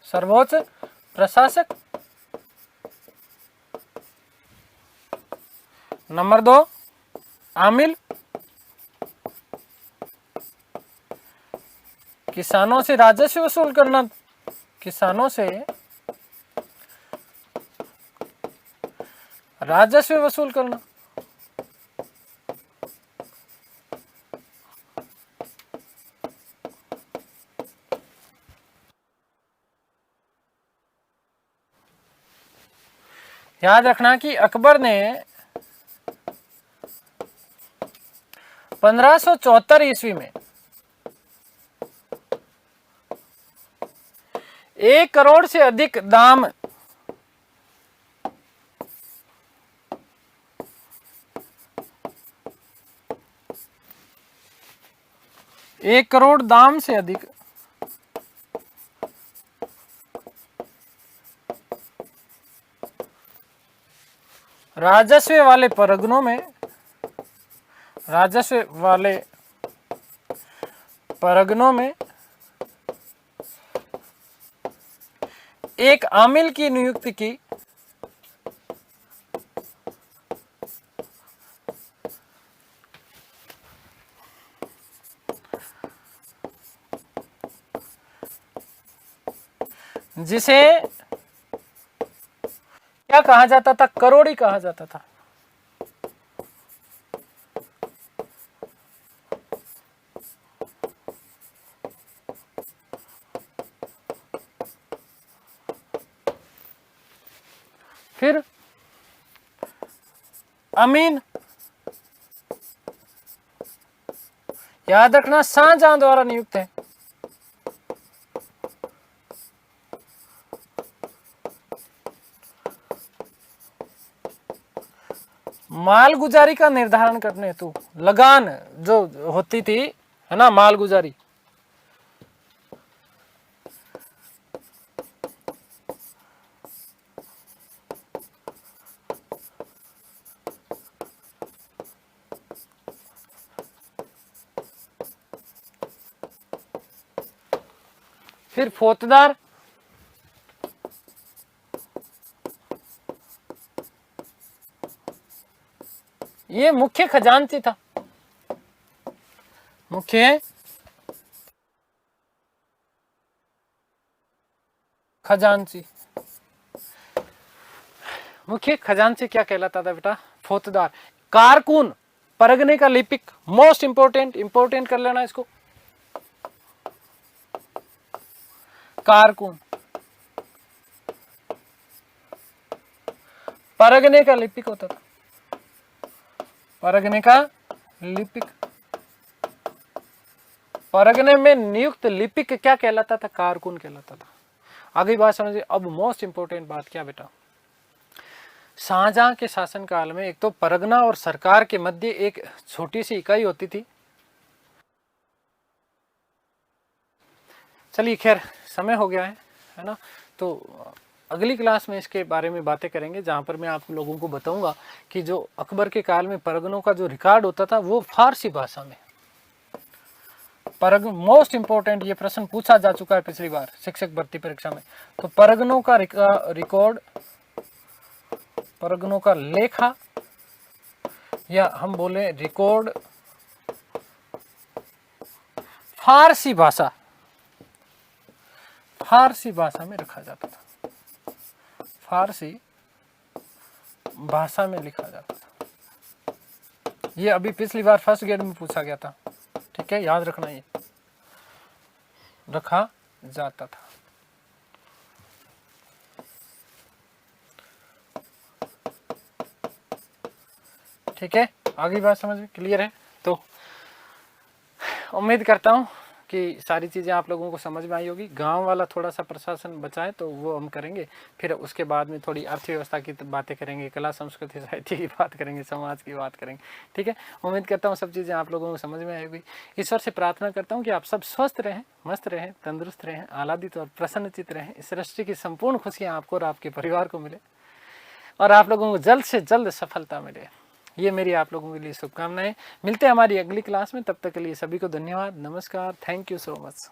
Speaker 1: सर्वोच्च प्रशासक। नंबर 2 आमिल, किसानों से राजस्व वसूल करना, किसानों से राजस्व वसूल करना। याद रखना कि अकबर ने 1574 ईस्वी में 1 करोड़ से अधिक दाम, 1 करोड़ दाम से अधिक राजस्व वाले परगनों में, राजस्व वाले परगनों में एक आमिल की नियुक्ति की, जिसे क्या कहा जाता था? करोड़ी कहा जाता था। फिर अमीन, याद रखना शाहजहां द्वारा नियुक्त है। मालगुजारी का निर्धारण करने हेतु लगान जो होती थी, है ना, मालगुजारी, फिर फौजदार, ये मुख्य खजांची था, मुख्य खजांची। मुख्य खजांची क्या कहलाता था बेटा? फौजदार। कारकुन, परगने का लिपिक, मोस्ट इंपोर्टेंट, इंपोर्टेंट कर लेना इसको। कारकुन, परगने का लिपिक होता था, परगने का लिपिक। परगने में नियुक्त लिपिक क्या कहलाता था? कारकुन कहलाता था। आगे बात समझिए। अब मोस्ट इंपोर्टेंट बात क्या बेटा? शाहजहां के शासनकाल में एक तो परगना और सरकार के मध्य एक छोटी सी इकाई होती थी। चलिए खैर, समय हो गया है ना, तो अगली क्लास में इसके बारे में बातें करेंगे, जहां पर मैं आप लोगों को बताऊंगा कि जो अकबर के काल में परगनों का जो रिकॉर्ड होता था वो फारसी भाषा में। मोस्ट इंपोर्टेंट, ये प्रश्न पूछा जा चुका है पिछली बार शिक्षक भर्ती परीक्षा में। तो परगनों का रिकॉर्ड, परगनों का लेखा, या हम बोले रिकॉर्ड, फारसी भाषा, फारसी भाषा में रखा जाता था, फारसी भाषा में लिखा जाता था। ये अभी पिछली बार फर्स्ट ग्रेड में पूछा गया था, ठीक है, याद रखना, ये रखा जाता था। ठीक है, आगे बात समझ में क्लियर है? तो उम्मीद करता हूँ कि सारी चीज़ें आप लोगों को समझ में आई होगी। गांव वाला थोड़ा सा प्रशासन बचाए तो वो हम करेंगे, फिर उसके बाद में थोड़ी अर्थव्यवस्था की बातें करेंगे, कला संस्कृति साहित्य की बात करेंगे, समाज की बात करेंगे। ठीक है, उम्मीद करता हूँ सब चीज़ें आप लोगों को समझ में आई होगी। ईश्वर से प्रार्थना करता हूँ कि आप सब स्वस्थ रहें, मस्त रहें, तंदुरुस्त रहें, आह्लादित और प्रसन्नचित रहें। इस सृष्टि की संपूर्ण खुशियाँ आपको और आपके परिवार को मिले, और आप लोगों को जल्द से जल्द सफलता मिले। ये मेरी आप लोगों के लिए शुभकामनाएं। मिलते हैं हमारी अगली क्लास में, तब तक के लिए सभी को धन्यवाद, नमस्कार, थैंक यू सो मच।